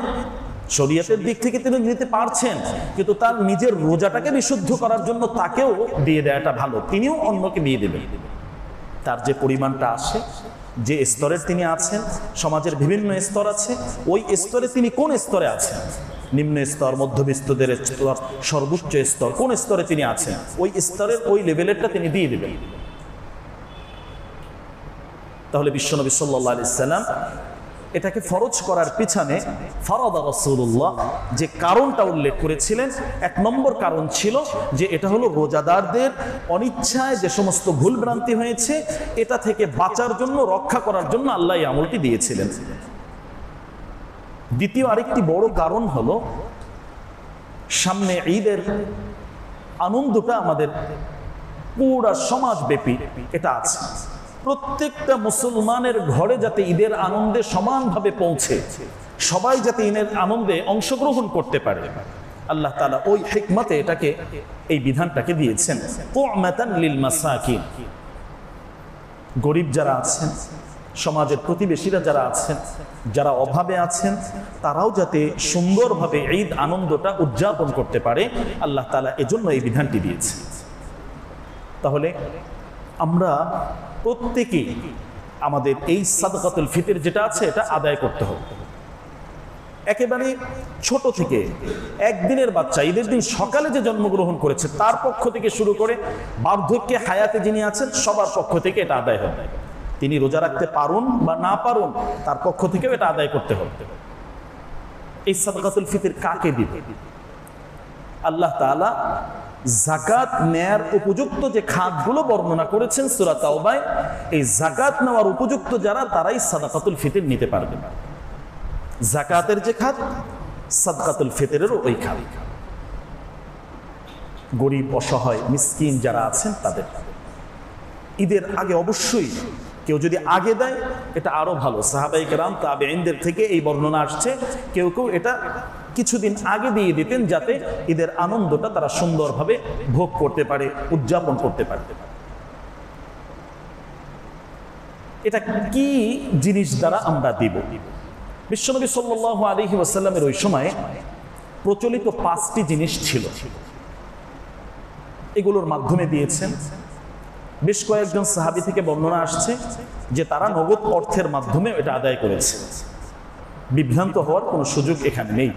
শরীয়তের দিক থেকে তিনি নিতে পারছেন, কিন্তু তার নিজের রোজাটাকে বিশুদ্ধ করার জন্য তাকেও দিয়ে দেওয়াটা ভালো, তিনিও অন্যকে দিয়ে দেবেন। তার যে পরিমাণটা আসে, যে স্তরের তিনি আছেন, সমাজের বিভিন্ন স্তর আছে, ওই স্তরে তিনি কোন স্তরে আছেন, নিম্ন স্তর, মধ্যবিত্তদের স্তর, সর্বোচ্চ স্তর, কোন স্তরে তিনি আছেন, ওই স্তরের ওই লেভেলেরটা তিনি দিয়ে দেবেন। তাহলে বিশ্বনবী সাল্লাল্লাহু আলাইহি সাল্লাম এটাকে ফরজ করার পিছনে ফারাদা রাসূলুল্লাহ যে কারণটা উল্লেখ করেছিলেন, এক নম্বর কারণ ছিল যে এটা হলো রোজাদারদের অনিচ্ছায় যে সমস্ত ভুল ভ্রান্তি হয়েছে, এটা থেকে বাঁচার জন্য, রক্ষা করার জন্য আল্লাহ এই আমলটি দিয়েছিলেন। দ্বিতীয় আরেকটি বড় কারণ হলো সামনে ঈদের আনন্দটা আমাদের পুরা সমাজব্যাপী এটা আছে। প্রত্যেকটা মুসলমানের ঘরে যাতে ঈদের আনন্দে সমানভাবে পৌঁছে, সবাই যাতে ঈদের আনন্দে অংশগ্রহণ করতে পারে, আল্লাহ তাআলা ওই হিকমতে এটাকে, এই বিধানটাকে দিয়েছেন। তু'মাতান লিল মাসাকিন, গরিব যারা আছেন, সমাজের প্রতিবেশীরা যারা আছেন, যারা অভাবে আছেন, তারাও যাতে সুন্দরভাবে ঈদ আনন্দটা উদযাপন করতে পারে, আল্লাহ তাআলা এজন্য এই বিধানটি দিয়েছেন। তাহলে আমরা প্রত্যেকেই আমাদের এই সাদকাতুল ফিতর যেটা আছে এটা আদায় করতে হবে। একেবারে ছোট থেকে একদিনের বাচ্চা ঈদের দিন সকালে যে জন্মগ্রহণ করেছে তার পক্ষ থেকে শুরু করে বার্ধক্যে হায়াতে যিনি আছেন সবার পক্ষ থেকে এটা আদায় হবে। তিনি রোজা রাখতে পারুন বা না পারুন, তার পক্ষ থেকেও এটা আদায় করতে হবে। এই সাদকাতুল ফিতর কাকে দিবে? আল্লাহ তাআলা যাকাত নেয়ার উপযুক্ত যে খাতগুলো বর্ণনা করেছেন সূরা তাওবায়, এই যাকাত নেওয়ার উপযুক্ত যারা, তারাই সাদকাতুল ফিতর নিতে পারবে। যাকাতের যে খাত, সাদকাতুল ফিতরেরও ওই খাত। গরিব, অসহায়, মিসকিন যারা আছেন তাদের ঈদের আগে অবশ্যই কেউ যদি আগে দেয় এটা আরো ভালো। সাহাবায়ে কেরাম, তাবেঈনদের থেকে এই বর্ণনা আসছে, কেউ কেউ এটা কিছুদিন আগে দিয়ে দিতেন যাতে ঈদের আনন্দটা তারা সুন্দরভাবে ভোগ করতে পারে, উদযাপন করতে পারে। এটা কি জিনিস দ্বারা আমরা দিব? বিশ্বনবী সাল্লাল্লাহু আলাইহি ওয়াসাল্লামের ওই সময়ে প্রচলিত 5টি জিনিস ছিল, এগুলোর মাধ্যমে দিয়েছেন। বেশ কয়েকজন সাহাবী থেকে বর্ণনা আসছে যে তারা নগদ অর্থের মাধ্যমে এটা আদায় করেছে। বিভ্রান্ত হওয়ার কোনো সুযোগ এখানে নেই।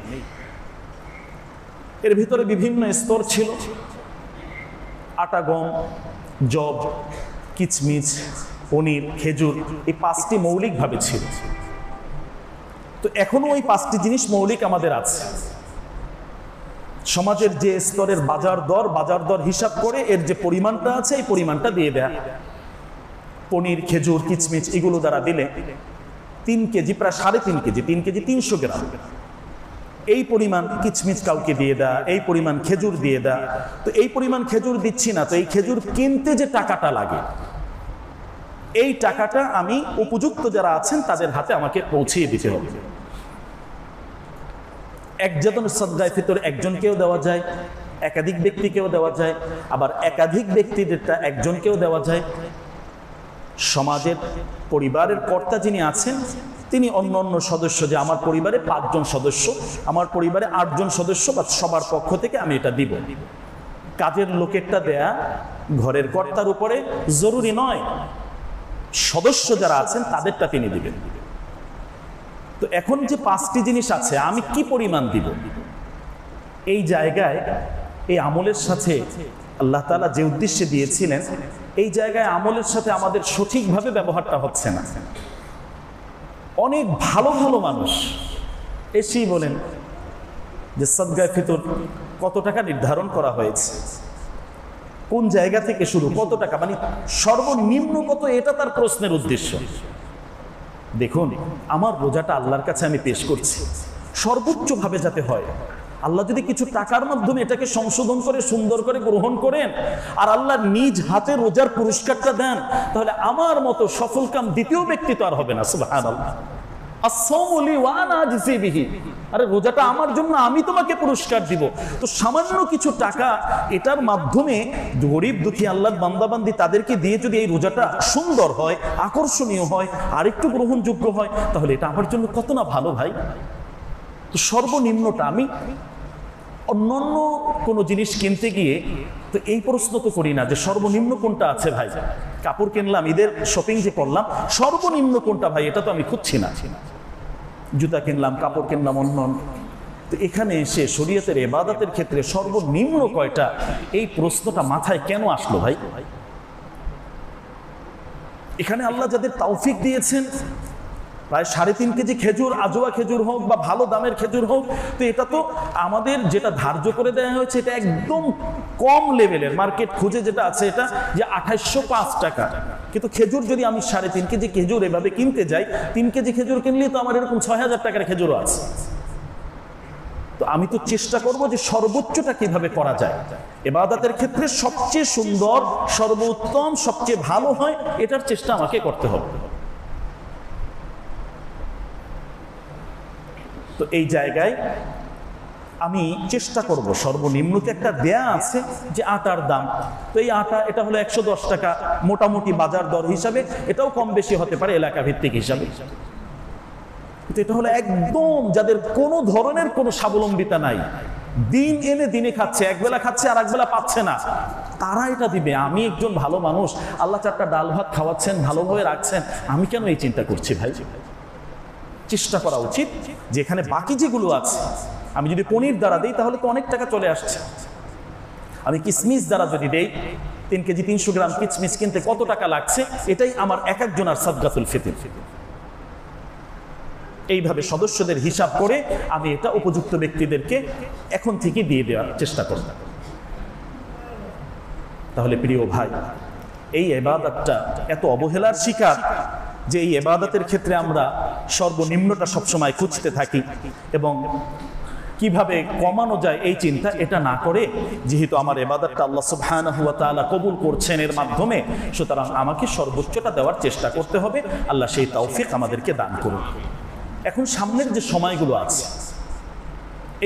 এর ভিতরে বিভিন্ন স্তর ছিল, আটা, গম, জব, কিচমিচ, পনির, খেজুর, এই 5টি মৌলিকভাবে ছিল। তো এখনো ওই 5টি জিনিস মৌলিক আমাদের আছে। সমাজের যে স্তরের বাজার দর হিসাব করে এর যে পরিমাণটা আছে এই পরিমাণটা দিয়ে দেয়া। পনির, খেজুর, কিচমিচ এগুলো দ্বারা দিলে 3 কেজি, প্রায় 3.5 কেজি, 3 কেজি 300 গ্রাম, এই পরিমাণ কিচমিচ কাউকে দিয়ে দেয়া, এই পরিমাণ খেজুর দিয়ে দেয়া। তো এই পরিমাণ খেজুর দিচ্ছি না, তো এই খেজুর কিনতে যে টাকাটা লাগে এই টাকাটা আমি উপযুক্ত যারা আছেন তাদের হাতে আমাকে পৌঁছিয়ে দিতে হবে। একজন সাদগায়ে ফিতর একজনকেও দেওয়া যায়, একাধিক ব্যক্তিকেও দেওয়া যায়, আবার একাধিক ব্যক্তিদেরটা একজনকেও দেওয়া যায়। সমাজের পরিবারের কর্তা যিনি আছেন তিনি অন্য সদস্য, যে আমার পরিবারে 5 জন সদস্য, আমার পরিবারে 8 জন সদস্য, বা সবার পক্ষ থেকে আমি এটা দিব। কাজের লোকেরটা দেয়া ঘরের কর্তার উপরে জরুরি নয়, সদস্য যারা আছেন তাদেরটা তিনি দিবেন। তো এখন যে 5টি জিনিস আছে আমি কি পরিমাণ দিব, এই জায়গায় এই আমলের সাথে আল্লাহ তাআলা যে উদ্দেশ্যে দিয়েছিলেন এই জায়গায় আমলের সাথে আমাদের সঠিকভাবে ব্যবহারটা হচ্ছে না। অনেক ভালো ভালো মানুষ এসেই বলেন যে সাদগায়ে ফিতর কত টাকা নির্ধারণ করা হয়েছে, কোন জায়গা থেকে শুরু, কত টাকা, মানে সর্বনিম্ন কত, এটা তার প্রশ্নের উদ্দেশ্য। দেখুন, আমার রোজাটা আল্লাহর কাছে আমি পেশ করছি, সর্বোচ্চভাবে যাতে হয়। আল্লাহ যদি কিছু টাকার মাধ্যমে এটাকে সংশোধন করে সুন্দর করে গ্রহণ করেন আর আল্লাহ নিজ হাতে রোজার পুরস্কারটা দেন, তাহলে আমার মতো সফলকাম দ্বিতীয় ব্যক্তি তো আর হবে না। সুবহানাল্লাহ। as-sawmu li wa ana ajzi bihi, আরে রোজাটা আমার জন্য, আমি তোমাকে পুরস্কার দিব। তো সামান্য কিছু টাকা এটার মাধ্যমে গরিব দুঃখী আল্লাহর বান্দাবান্দি তাদেরকে দিয়ে যদি এই রোজাটা সুন্দর হয়, আকর্ষণীয় হয়, আরেকটু গ্রহণযোগ্য হয়, তাহলে এটা আমার জন্য কত না ভালো ভাই। তো সর্বনিম্নটা আমি অন্যান্য কোনো জিনিস কিনতে গিয়ে তো এই প্রশ্ন তো করি না যে সর্বনিম্ন কোনটা আছে ভাই। কাপড় কিনলাম, ঈদের শপিং যে করলাম, সর্বনিম্ন কোনটা ভাই এটা তো আমি খুঁজছি না। জুতা কিনলাম, কাপড় কিনলাম, অন্য। তো এখানে এসে শরীয়তের ইবাদতের ক্ষেত্রে সর্বনিম্ন কয়টা, এই প্রশ্নটা মাথায় কেন আসলো ভাই? এখানে আল্লাহ যাদের তৌফিক দিয়েছেন, প্রায় 3.5 কেজি খেজুর, আজোয়া খেজুর হোক বা ভালো দামের খেজুর হোক, তো এটা তো আমাদের যেটা ধার্য করে দেওয়া হয়েছে এটা একদম কম লেভেলের, মার্কেট খুঁজে যেটা আছে এটা যে 2805 টাকা। কিন্তু খেজুর যদি আমি 3.5 কেজি খেজুর এভাবে কিনতে যাই, 3 কেজি খেজুর কিনলে তো আমার এরকম 6000 টাকার খেজুরও আছে। তো আমি তো চেষ্টা করব যে সর্বোচ্চটা কিভাবে করা যায়। ইবাদতের ক্ষেত্রে সবচেয়ে সুন্দর, সর্বোত্তম, সবচেয়ে ভালো হয়, এটার চেষ্টা আমাকে করতে হবে। তো এই জায়গায় আমি চেষ্টা করব, সর্বনিম্নতে একটা দেয়া আছে যে আটার দাম, তো এই আটা এটা হলো 110 টাকা মোটামুটি বাজার দর হিসাবে, এটাও কম বেশি হতে পারে এলাকা ভিত্তিক হিসাবে। কিন্তু এটা হলো একদম যাদের কোনো ধরনের কোনো স্বাবলম্বিতা নাই, দিন এনে দিনে খাচ্ছে, একবেলা খাচ্ছে আর একবেলা পাচ্ছে না, তারা এটা দিবে। আমি একজন ভালো মানুষ, আল্লাহ 4টা ডাল ভাত খাওয়াচ্ছেন, ভালোভাবে রাখছেন, আমি কেন এই চিন্তা করছি ভাই? চেষ্টা করা উচিত যেখানে বাকি যেগুলো আছে, আমি যদি পনির দ্বারা দেই তাহলে তো অনেক টাকা চলে আসছে। আমি কিসমিস দ্বারা যদি দেই, 3 কেজি 300 গ্রাম কিচমিচ কিনতে কত টাকা লাগছে, এটাই আমার এক একজনের সাদগাতুল ফিতর। এইভাবে সদস্যদের হিসাব করে আমি এটা উপযুক্ত ব্যক্তিদেরকে এখন থেকে দিয়ে দেওয়ার চেষ্টা করব। তাহলে প্রিয় ভাই, এই ইবাদতটা এত অবহেলার শিকার যে এই ইবাদতের ক্ষেত্রে আমরা সর্বনিম্নটা সবসময় খুঁজতে থাকি এবং কিভাবে কমানো যায় এই চিন্তা এটা না করে, যেহেতু আমার ইবাদতটা আল্লাহ সুবহানাহু ওয়া তাআলা কবুল করছেন এর মাধ্যমে, সুতরাং আমাকে সর্বোচ্চটা দেওয়ার চেষ্টা করতে হবে। আল্লাহ সেই তৌফিক আমাদেরকে দান করুন। এখন সামনের যে সময়গুলো আছে,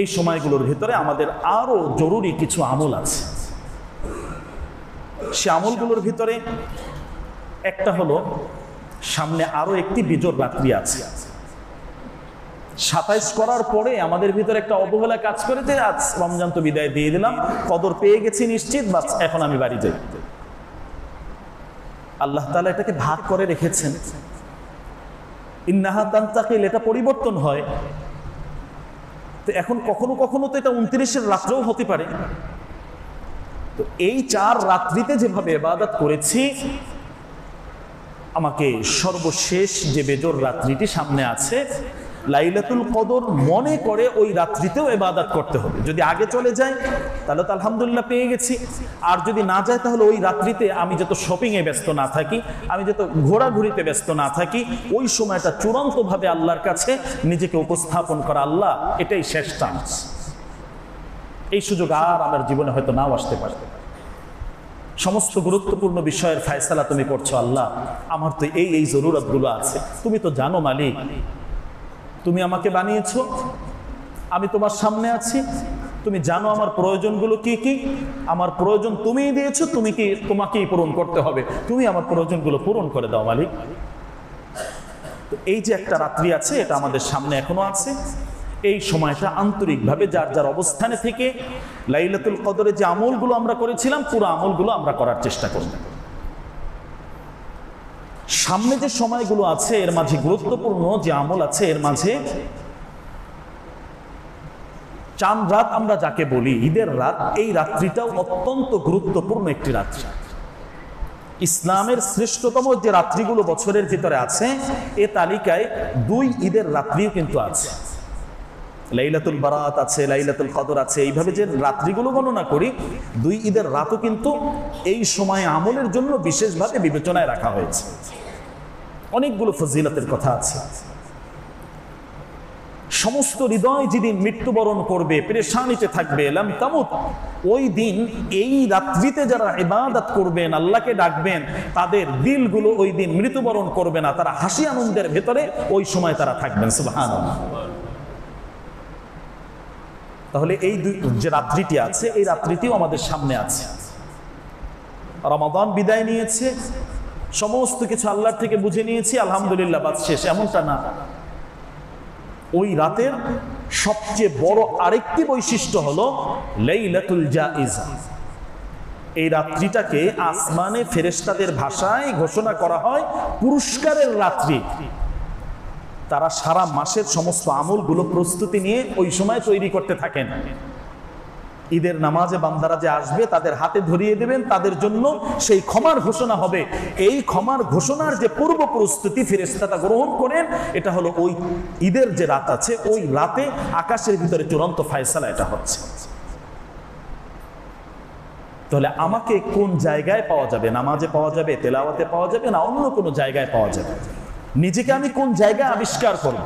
এই সময়গুলোর ভিতরে আমাদের আরো জরুরি কিছু আমল আছে। সে আমলগুলোর ভিতরে একটা হলো, সামনে আরো একটি বিজোড় রাত্রি আছে। 27 করার পরে আমাদের ভিতরে একটা অবহেলা কাজ করে যে আজ রমজান তো বিদায় দিয়ে দিলাম, কদর পেয়ে গেছি নিশ্চিত, বাস এখন আমি বাড়ি যাই। আল্লাহ তাআলা এটাকে ভাগ করে রেখেছেন। ইন্নাহা তানতাকিল, এটা পরিবর্তন হয়। তো এখন কখনো কখনো তো এটা 29-এর রাত্রেও হতে পারে। তো এই 4 রাত্রিতে যেভাবে ইবাদত করেছি, আমাকে সর্বশেষ যে বেজর রাত্রিটি সামনে আছে লাইলাতুল কদর মনে করে ওই রাত্রিতেও ইবাদত করতে হবে। যদি আগে চলে যায় তাহলে তো আলহামদুলিল্লাহ পেয়ে গেছি, আর যদি না যায় তাহলে ওই রাত্রিতে আমি যত শপিংয়ে ব্যস্ত না থাকি, আমি যত ঘোরাঘুরিতে ব্যস্ত না থাকি, ওই সময়টা চূড়ান্তভাবে আল্লাহর কাছে নিজেকে উপস্থাপন করা, আল্লাহ এটাই শেষ চান্স। এই সুযোগ আর আমার জীবনে হয়তো নাও আসতে পারে। সমস্ত গুরুত্বপূর্ণ বিষয়ের ফয়সালা তুমি করছো আল্লাহ, আমার তো এই জরুরতগুলো আছে, তুমি তো জানো মালিক, তুমি আমাকে বানিয়েছো, আমি তোমার সামনে আছি, তুমি জানো আমার প্রয়োজনগুলো কি কি, আমার প্রয়োজন তুমিই দিয়েছো, তোমাকেই পূরণ করতে হবে, তুমি আমার প্রয়োজনগুলো পূরণ করে দাও মালিক। তো এই যে একটা রাত্রি আছে, এটা আমাদের সামনে এখনো আছে। এই সময়টা আন্তরিকভাবে যার যার অবস্থানে থেকে লাইলাতুল কদরে যে আমলগুলো আমরা করেছিলাম, পুরো আমলগুলো আমরা করার চেষ্টা করব। সামনে যে সময়গুলো আছে এর মাঝে গুরুত্বপূর্ণ যে আমল আছে, এর মাঝে চাঁদ রাত আমরা যাকে বলি, ঈদের রাত, এই রাত্রিটাও অত্যন্ত গুরুত্বপূর্ণ একটি রাত্রি। ইসলামের শ্রেষ্ঠতম যে রাত্রিগুলো বছরের ভিতরে আছে, এ তালিকায় 2 ঈদের রাত্রিও কিন্তু আছে। লাইলাতুল বারাত আছে, লাইলাতুল কদর আছে, এইভাবে যে রাত্রিগুলো গণনা করি, 2 ঈদের রাতও কিন্তু এই সময় আমলের জন্য বিশেষভাবে বিবেচনায় রাখা হয়েছে। অনেকগুলো ফজিলতের কথা আছে। সমস্ত হৃদয় যেদিন মৃত্যুবরণ করবে, পেরেশানিতে থাকবে, লাম তামুত, ওই দিন এই রাত্রিতে যারা ইবাদত করবেন, আল্লাহকে ডাকবেন, তাদের দিলগুলো ওই দিন মৃত্যুবরণ করবে না, তারা হাসি আনন্দের ভেতরে ওই সময় তারা থাকবেন। সুবহানাল্লাহ। তাহলে এই যে রাত্রিটি আছে, এই রাত্রিটিও আমাদের সামনে আছে। রমাদান বিদায় নিয়েছে, সমস্ত কিছু আল্লাহর থেকে বুঝে নিয়েছি, আলহামদুলিল্লাহ বাদ শেষ, এমনটা না। ওই রাতের সবচেয়ে বড় আরেকটি বৈশিষ্ট্য হলো লাইলাতুল জাইজা। এই রাত্রিটাকে আসমানে ফেরেশতাদের ভাষায় ঘোষণা করা হয় পুরস্কারের রাত্রি। তারা সারা মাসের সমস্ত আমলগুলো প্রস্তুতি নিয়ে ওই সময় তৈরি করতে থাকেন। ঈদের নামাজে বান্দারা যে আসবে, তাদের হাতে ধরিয়ে দেবেন, তাদের জন্য সেই ক্ষমার ঘোষণা হবে। এই ক্ষমার ঘোষণার যে পূর্ব প্রস্তুতি ফেরেশতারা গ্রহণ করেন, এটা হলো ওই ঈদের যে রাত আছে, ওই রাতে আকাশের ভিতরে চূড়ান্ত ফয়সালা এটা হচ্ছে। তাহলে আমাকে কোন জায়গায় পাওয়া যাবে? নামাজে পাওয়া যাবে, তেলাওয়াতে পাওয়া যাবে, না অন্য কোনো জায়গায় পাওয়া যাবে? নিজেকে আমি কোন জায়গায় আবিষ্কার করব,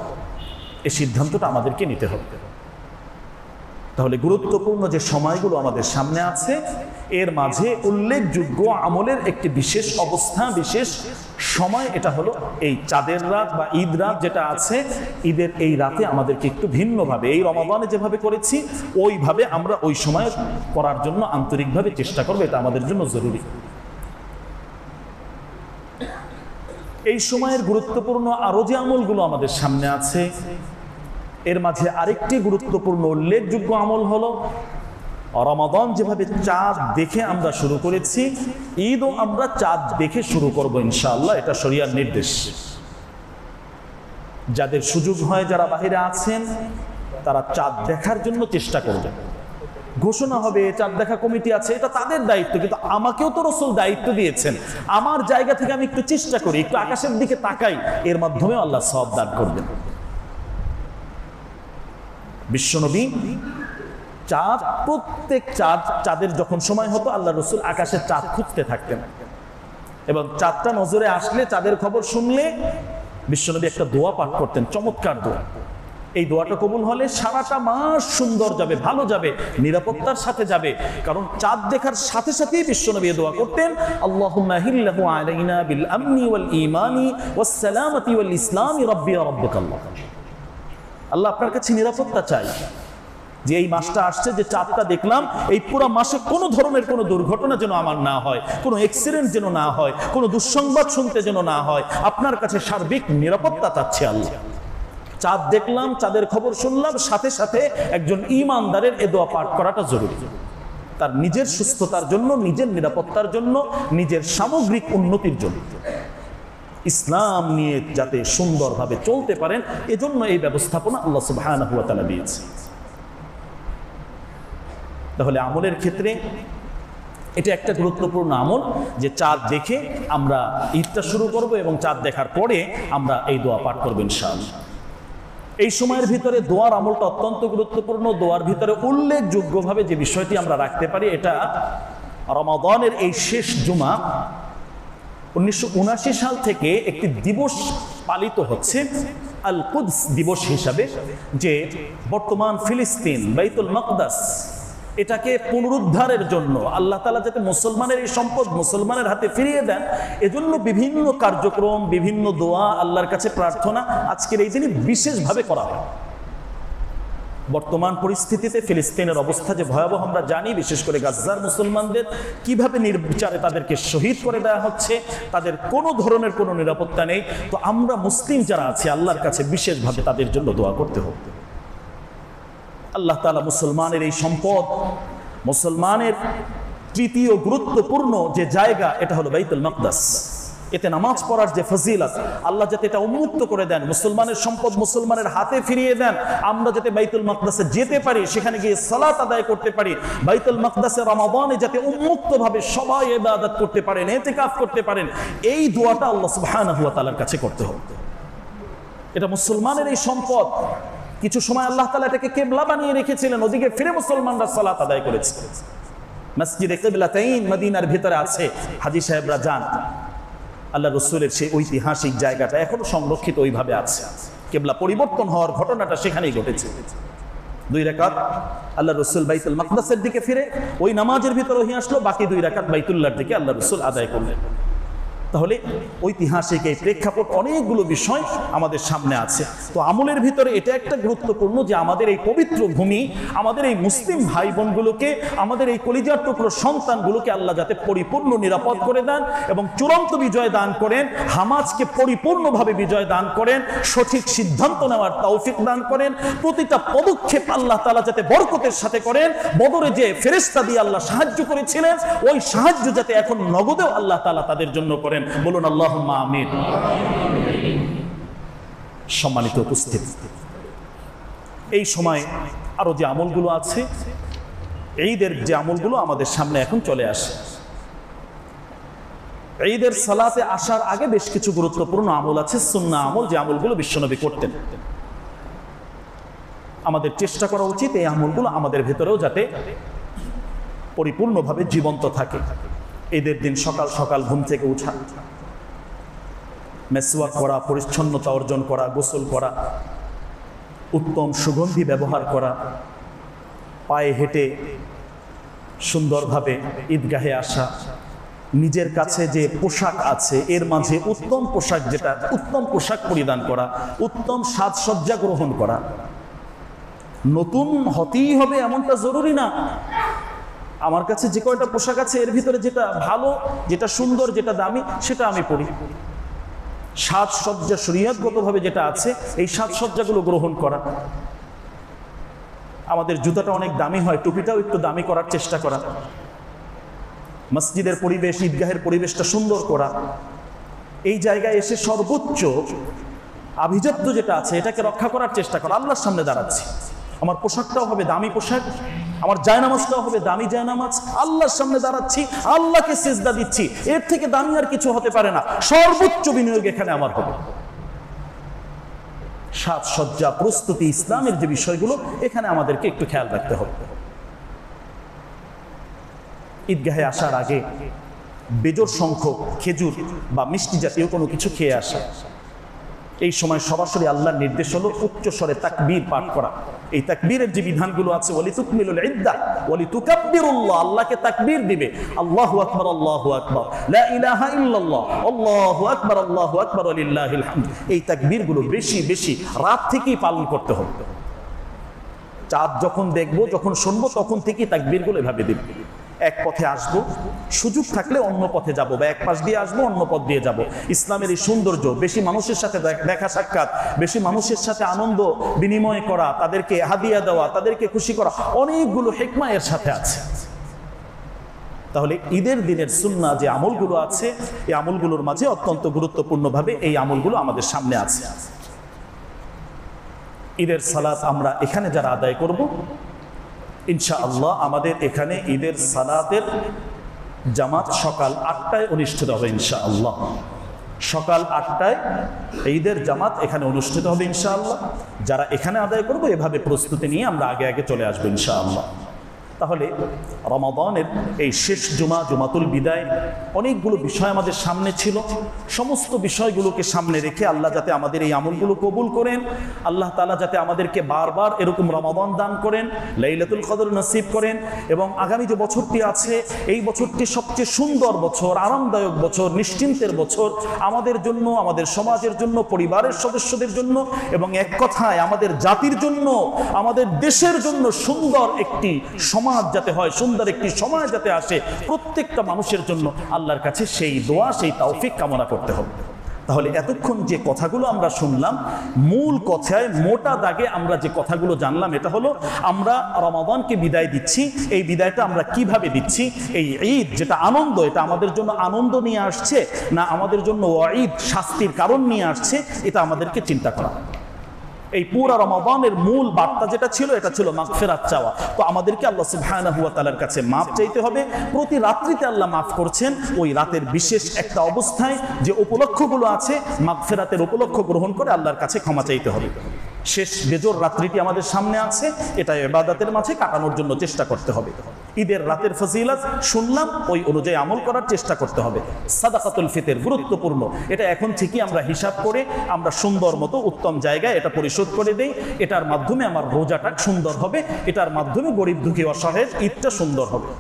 এই সিদ্ধান্তটা আমাদেরকে নিতে হবে। তাহলে গুরুত্বপূর্ণ যে সময়গুলো আমাদের সামনে আছে, এর মাঝে উল্লেখযোগ্য আমলের একটি বিশেষ অবস্থা, বিশেষ সময়, এটা হলো এই চাঁদের রাত বা ঈদ রাত যেটা আছে। ঈদের এই রাতে আমাদেরকে একটু ভিন্নভাবে, এই রমাদানে যেভাবে করেছি ওইভাবে আমরা ওই সময় করার জন্য আন্তরিকভাবে চেষ্টা করবো, এটা আমাদের জন্য জরুরি। এই সময়ের গুরুত্বপূর্ণ আরো যে আমলগুলো আমাদের সামনে আছে, এর মাঝে আরেকটি গুরুত্বপূর্ণ উল্লেখযোগ্য আমল হলো রমাদান যেভাবে চাঁদ দেখে আমরা শুরু করেছি, ঈদও আমরা চাঁদ দেখে শুরু করব ইনশাআল্লাহ, এটা শরিয়ার নির্দেশ। যাদের সুযোগ হয়, যারা বাহিরে আছেন, তারা চাঁদ দেখার জন্য চেষ্টা করবেন। ঘোষণা হবে, চাঁদ দেখা কমিটি আছে, এটা তাদের দায়িত্ব, কিন্তু আমাকেও তো রাসূল দায়িত্ব দিয়েছেন। আমার জায়গা থেকে আমি একটু চেষ্টা করি, একটু আকাশের দিকে তাকাই, এর মাধ্যমে আল্লাহ সওয়াব দান করবেন। বিশ্বনবী চাঁদ, প্রত্যেক চাঁদের যখন সময় হতো, আল্লাহ রাসূল আকাশে চাঁদ খুঁজতে থাকতেন, এবং চাঁদটা নজরে আসলে, চাঁদের খবর শুনলে বিশ্বনবী একটা দোয়া পাঠ করতেন, চমৎকার দোয়া। এই দোয়াটা কবুল হলে সারাটা মাস সুন্দর যাবে, ভালো যাবে, নিরাপত্তার সাথে যাবে। কারণ চাঁদ দেখার সাথে সাথেই বিশ্বনবী দোয়া করতেন, আল্লাহুম্মা হিল্লাহু আলাইনা বিল আমনি ওয়াল ঈমানি ওয়াস সালামাতি ওয়াল ইসলামি রাব্বি ওয়া রাব্বুকাল্লাহ। আল্লাহ আপনার কাছে নিরাপত্তা চাই যে এই মাসটা আসছে, যে চাঁদটা দেখলাম, এই পুরো মাসে কোনো ধরনের কোনো দুর্ঘটনা যেন আমার না হয়, কোনো অ্যাক্সিডেন্ট যেন না হয়, কোনো দুঃসংবাদ শুনতে যেন না হয়। আপনার কাছে সার্বিক নিরাপত্তা চাচ্ছে আল্লাহ। চাঁদ দেখলাম, চাঁদের খবর শুনলাম, সাথে সাথে একজন ঈমানদারের এ দোয়া পাঠ করাটা জরুরি, তার নিজের সুস্থতার জন্য, নিজের নিরাপত্তার জন্য, নিজের সামগ্রিক উন্নতির জন্য, ইসলাম নিয়ে যাতে সুন্দরভাবে চলতে পারেন, এজন্য এই ব্যবস্থাপনা আল্লাহ সুবহানাহু ওয়া তাআলা দিয়েছে। তাহলে আমলের ক্ষেত্রে এটা একটা গুরুত্বপূর্ণ আমল যে চাঁদ দেখে আমরা ঈদটা শুরু করব এবং চাঁদ দেখার পরে আমরা এই দোয়া পাঠ করব ইনশাআল্লাহ। এই সময়ের ভিতরে দোয়ার আমলটা অত্যন্ত গুরুত্বপূর্ণ। দোয়ার ভিতরে উল্লেখযোগ্যভাবে যে বিষয়টি আমরা রাখতে পারি, এটা রমাদানের এই শেষ জুমা 1979 সাল থেকে একটি দিবস পালিত হচ্ছে আল কুদস দিবস হিসাবে, যে বর্তমান ফিলিস্তিন বাইতুল মাকদাস এটাকে পুনরুদ্ধারের জন্য আল্লাহ তাআলা যাতে মুসলমানের এই সম্পদ মুসলমানের হাতে ফিরিয়ে দেন, এজন্য বিভিন্ন কার্যক্রম, বিভিন্ন দোয়া, আল্লাহর কাছে প্রার্থনা আজকের এই দিনে বিশেষভাবে করা হয়। বর্তমান পরিস্থিতিতে ফিলিস্তিনের অবস্থা যে ভয়াবহ আমরা জানি, বিশেষ করে গাজ্জার মুসলমানদের কিভাবে নির্বিচারে তাদেরকে শহীদ করে দেওয়া হচ্ছে, তাদের কোনো ধরনের কোনো নিরাপত্তা নেই। তো আমরা মুসলিম যারা আছি আল্লাহর কাছে বিশেষভাবে তাদের জন্য দোয়া করতে হবে। আল্লাহ তাআলা মুসলমানের এই সম্পদ, মুসলমানের তৃতীয় গুরুত্বপূর্ণ যে জায়গা এটা হলো বাইতুল মাকদাস, এতে নামাজ পড়ার যে ফজিলত, আল্লাহ যাতে এটা উন্মুক্ত করে দেন, মুসলমানের সম্পদ মুসলমানের হাতে ফিরিয়ে দেন, আমরা যাতে বাইতুল মাকদাসে যেতে পারি, সেখানে গিয়ে সালাত আদায় করতে পারি, বাইতুল মাকদাসে রমাদানে যাতে উন্মুক্তভাবে সবাই ইবাদত করতে পারেন, ইতিকাফ করতে পারেন, এই দোয়াটা আল্লাহ সুবহানাহু ওয়া তাআলার কাছে করতে হবে। এটা মুসলমানের এই সম্পদ। কিছু সময় আল্লাহ তাআলা এটাকে কিবলা বানিয়ে রেখেছিলেন, ওদিকে ফিরে মুসলমানরা সালাত আদায় করেছে। মসজিদে কিবলাতাইন মদিনার ভিতরে আছে, হাজী সাহেবরা যান, আল্লাহ রসুলের সেই ঐতিহাসিক জায়গাটা এখনো সংরক্ষিত ওইভাবে আছে। কিবলা পরিবর্তন হওয়ার ঘটনাটা সেখানেই ঘটেছে। 2 রাকাত আল্লাহ রসুল বাইতুল মাকদাসের দিকে ফিরে ওই নামাজের ভিতরে ওহি আসলো, বাকি 2 রাকাত বাইতুল্লাহর দিকে আল্লাহ রসুল আদায় করলেন। তাহলে ঐতিহাসিক এই প্রেক্ষাপট অনেকগুলো বিষয় আমাদের সামনে আছে। তো আমলের ভিতরে এটা একটা গুরুত্বপূর্ণ যে আমাদের এই পবিত্র ভূমি, আমাদের এই মুসলিম ভাই বোনগুলোকে, আমাদের এই কলিজার টুকরো সন্তানগুলোকে আল্লাহ যাতে পরিপূর্ণ নিরাপদ করে দেন এবং চূড়ান্ত বিজয় দান করেন, হামাজকে পরিপূর্ণভাবে বিজয় দান করেন, সঠিক সিদ্ধান্ত নেওয়ার তৌফিক দান করেন, প্রতিটা পদক্ষেপ আল্লাহ তাআলা যাতে বরকতের সাথে করেন। বদরে যে ফেরেশতা দিয়ে আল্লাহ সাহায্য করেছিলেন, ওই সাহায্য যাতে এখন নগদেও আল্লাহ তাআলা তাদের জন্য করেন। বলুন আল্লাহুম্মা আমিন। সম্মানিত উপস্থিতি, এই সময় আরো যে আমলগুলো আছে, ঈদের যে আমলগুলো আমাদের সামনে এখন চলে আসে, ঈদের সালাতে আসার আগে বেশ কিছু গুরুত্বপূর্ণ আমল আছে, সুন্নাহ আমল, যে আমলগুলো বিশ্বনবী করতেন। আমাদের চেষ্টা করা উচিত এই আমলগুলো আমাদের ভেতরেও যাতে পরিপূর্ণভাবে জীবন্ত থাকে। ঈদের দিন সকাল সকাল ঘুম থেকে উঠা, মেসওয়াক করা, পরিচ্ছন্নতা অর্জন করা, গোসল করা, উত্তম সুগন্ধি ব্যবহার করা, পায়ে হেঁটে সুন্দরভাবে ঈদগাহে আসা, নিজের কাছে যে পোশাক আছে এর মাঝে উত্তম পোশাক, যেটা উত্তম পোশাক পরিধান করা, উত্তম সাজসজ্জা গ্রহণ করা। নতুন হতেই হবে এমনটা জরুরি না। আমার কাছে যে কয়টা পোশাক আছে এর ভিতরে যেটা ভালো, যেটা সুন্দর, যেটা দামি, সেটা আমি পরি। সাজসজ্জা শরীয়তগতভাবে যেটা আছে এই সাজসজ্জাগুলো গ্রহণ করা। আমাদের জুতাটা অনেক দামি হয়, টুপিটাও একটু দামি করার চেষ্টা করা। মসজিদের পরিবেশ, ঈদগাহের পরিবেশটা সুন্দর করা। এই জায়গায় এসে সর্বোচ্চ আভিজাত্য যেটা আছে এটাকে রক্ষা করার চেষ্টা করা। আল্লাহর সামনে দাঁড়াচ্ছি, আমার পোশাকটাও হবে দামি পোশাক, আমার জায়নামাজটাও হবে দামি জায়নামাজ, আল্লাহর সামনে দাঁড়াচ্ছি, আল্লাহকে সিজদা দিচ্ছি, এর থেকে দামি আর কিছু হতে পারে না। সর্বোচ্চ বিনিয়োগ এখানে আমার হবে। সাজসজ্জা, প্রস্তুতি, ইসলামের যে বিষয়গুলো এখানে আমাদেরকে একটু খেয়াল রাখতে হবে। ঈদগাহে আসার আগে বেজোর সংখ্যক খেজুর বা মিষ্টি জাতীয় কোনো কিছু খেয়ে আসা। এই সময় সরাসরি আল্লাহর নির্দেশ হলো উচ্চ স্বরে তাকবীর পাঠ করা। এই তাকবীরের যে বিধানগুলো আছে, ওয়ালিতুকমিলুল ইদ্দাহ ওয়ালিতুকাব্বিরুল্লাহ, আল্লাহকে তাকবীর দিবে, আল্লাহু আকবার, আল্লাহু আকবার, লা ইলাহা ইল্লাল্লাহ, আল্লাহু আকবার, আল্লাহু আকবার, ওয়ালিল্লাহিল হামদ। এই তাকবীরগুলো বেশি বেশি রাত থেকেই পালন করতে হবে। চাঁদ যখন দেখবো, যখন শুনবো, তখন থেকেই তাকবীরগুলো এভাবে দিবে। এক পথে আসবো, সুযোগ থাকলে অন্য পথে যাব, বা এক পাশ দিয়ে আসবো অন্য পথ দিয়ে যাব। ইসলামের এই সৌন্দর্য, বেশি মানুষের সাথে দেখা সাক্ষাৎ, বেশি মানুষের সাথে আনন্দ বিনিময় করা, তাদেরকে হাদিয়া দেওয়া, তাদেরকে খুশি করা, অনেকগুলো হিকমা এর সাথে আছে। তাহলে ঈদের দিনের সুন্নাহ যে আমলগুলো আছে, এই আমলগুলোর মাঝে অত্যন্ত গুরুত্বপূর্ণভাবে এই আমলগুলো আমাদের সামনে আছে। ঈদের সালাত আমরা এখানে যারা আদায় করব, ইনশাআল্লাহ আমাদের এখানে ঈদের সালাতের জামাত সকাল 8টায় অনুষ্ঠিত হবে ইনশাআল্লাহ। সকাল 8টায় ঈদের জামাত এখানে অনুষ্ঠিত হবে ইনশাআল্লাহ। যারা এখানে আদায় করবো এভাবে প্রস্তুতি নিয়ে আমরা আগে আগে চলে আসবো ইনশাআল্লাহ। তাহলে রমাদানের এই শেষ জুমা, জুমাতুল বিদায়, অনেকগুলো বিষয় আমাদের সামনে ছিল। সমস্ত বিষয়গুলোকে সামনে রেখে আল্লাহ যাতে আমাদের এই আমলগুলো কবুল করেন, আল্লাহ তাআলা যাতে আমাদেরকে বারবার এরকম রমাদান দান করেন, লাইলাতুল কদর নসিব করেন, এবং আগামী যে বছরটি আছে এই বছরটি সবচেয়ে সুন্দর বছর, আরামদায়ক বছর, নিশ্চিন্তের বছর আমাদের জন্য, আমাদের সমাজের জন্য, পরিবারের সদস্যদের জন্য, এবং এক কথায় আমাদের জাতির জন্য, আমাদের দেশের জন্য সুন্দর একটি সমাজ যাতে হয়, সুন্দর একটি সময় যাতে আসে প্রত্যেকটা মানুষের জন্য, আল্লাহর কাছে সেই দোয়া, সেই তৌফিক কামনা করতে হবে। তাহলে এতক্ষণ যে কথাগুলো আমরা শুনলাম, মূল কথায় মোটা দাগে আমরা যে কথাগুলো জানলাম, এটা হলো আমরা রমাদানকে বিদায় দিচ্ছি। এই বিদায়টা আমরা কিভাবে দিচ্ছি? এই ঈদ যেটা আনন্দ, এটা আমাদের জন্য আনন্দ নিয়ে আসছে না আমাদের জন্য ওয়াঈদ, শাস্তির কারণ নিয়ে আসছে, এটা আমাদেরকে চিন্তা করা। এই পুরা রমাদানের মূল বার্তা যেটা ছিল, এটা ছিল মাগফিরাত চাওয়া। তো আমাদেরকে আল্লাহ সুবহানাহু ওয়া তাআলার কাছে মাফ চাইতে হবে। প্রতি রাত্রিতে আল্লাহ মাফ করছেন, ওই রাতের বিশেষ একটা অবস্থায় যে উপলক্ষগুলো আছে, মাগফিরাতের উপলক্ষ গ্রহণ করে আল্লাহর কাছে ক্ষমা চাইতে হবে। শেষ বেজোর রাত্রিটি আমাদের সামনে আছে, এটা ইবাদতের মাঝে কাটানোর জন্য চেষ্টা করতে হবে। ঈদের রাতের ফজিলত শুনলাম, ওই অনুযায়ী আমল করার চেষ্টা করতে হবে। সাদাকাতুল ফিতর গুরুত্বপূর্ণ, এটা এখন থেকে আমরা হিসাব করে আমরা সুন্দর মতো উত্তম জায়গায় এটা পরিশোধ করে দেই। এটার মাধ্যমে আমার রোজাটা সুন্দর হবে, এটার মাধ্যমে গরিব দুঃখী অসহায়ের ঈদটা সুন্দর হবে।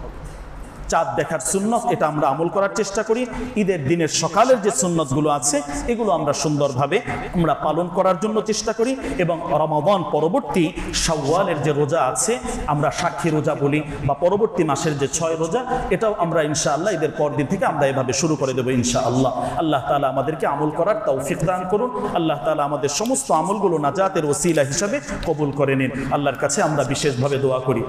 চাঁদ দেখার সুন্নত, এটা আমরা আমল করার চেষ্টা করি। ঈদের দিনের সকালের যে সুন্নতগুলো আছে এগুলো আমরা সুন্দরভাবে আমরা পালন করার জন্য চেষ্টা করি। এবং রমাদান পরবর্তী শাওয়ালের যে রোজা আছে, আমরা সাক্ষী রোজা বলি, বা পরবর্তী মাসের যে 6 রোজা, এটাও আমরা ইনশাআল্লাহ ঈদের পর দিন থেকে আমরা এভাবে শুরু করে দেবো ইনশাআল্লাহ। আল্লাহ তাআলা আমাদেরকে আমল করার তৌফিক দান করুন। আল্লাহ তাআলা আমাদের সমস্ত আমলগুলো নাজাতের ওসিলা হিসাবে কবুল করে নিন। আল্লাহর কাছে আমরা বিশেষভাবে দোয়া করি।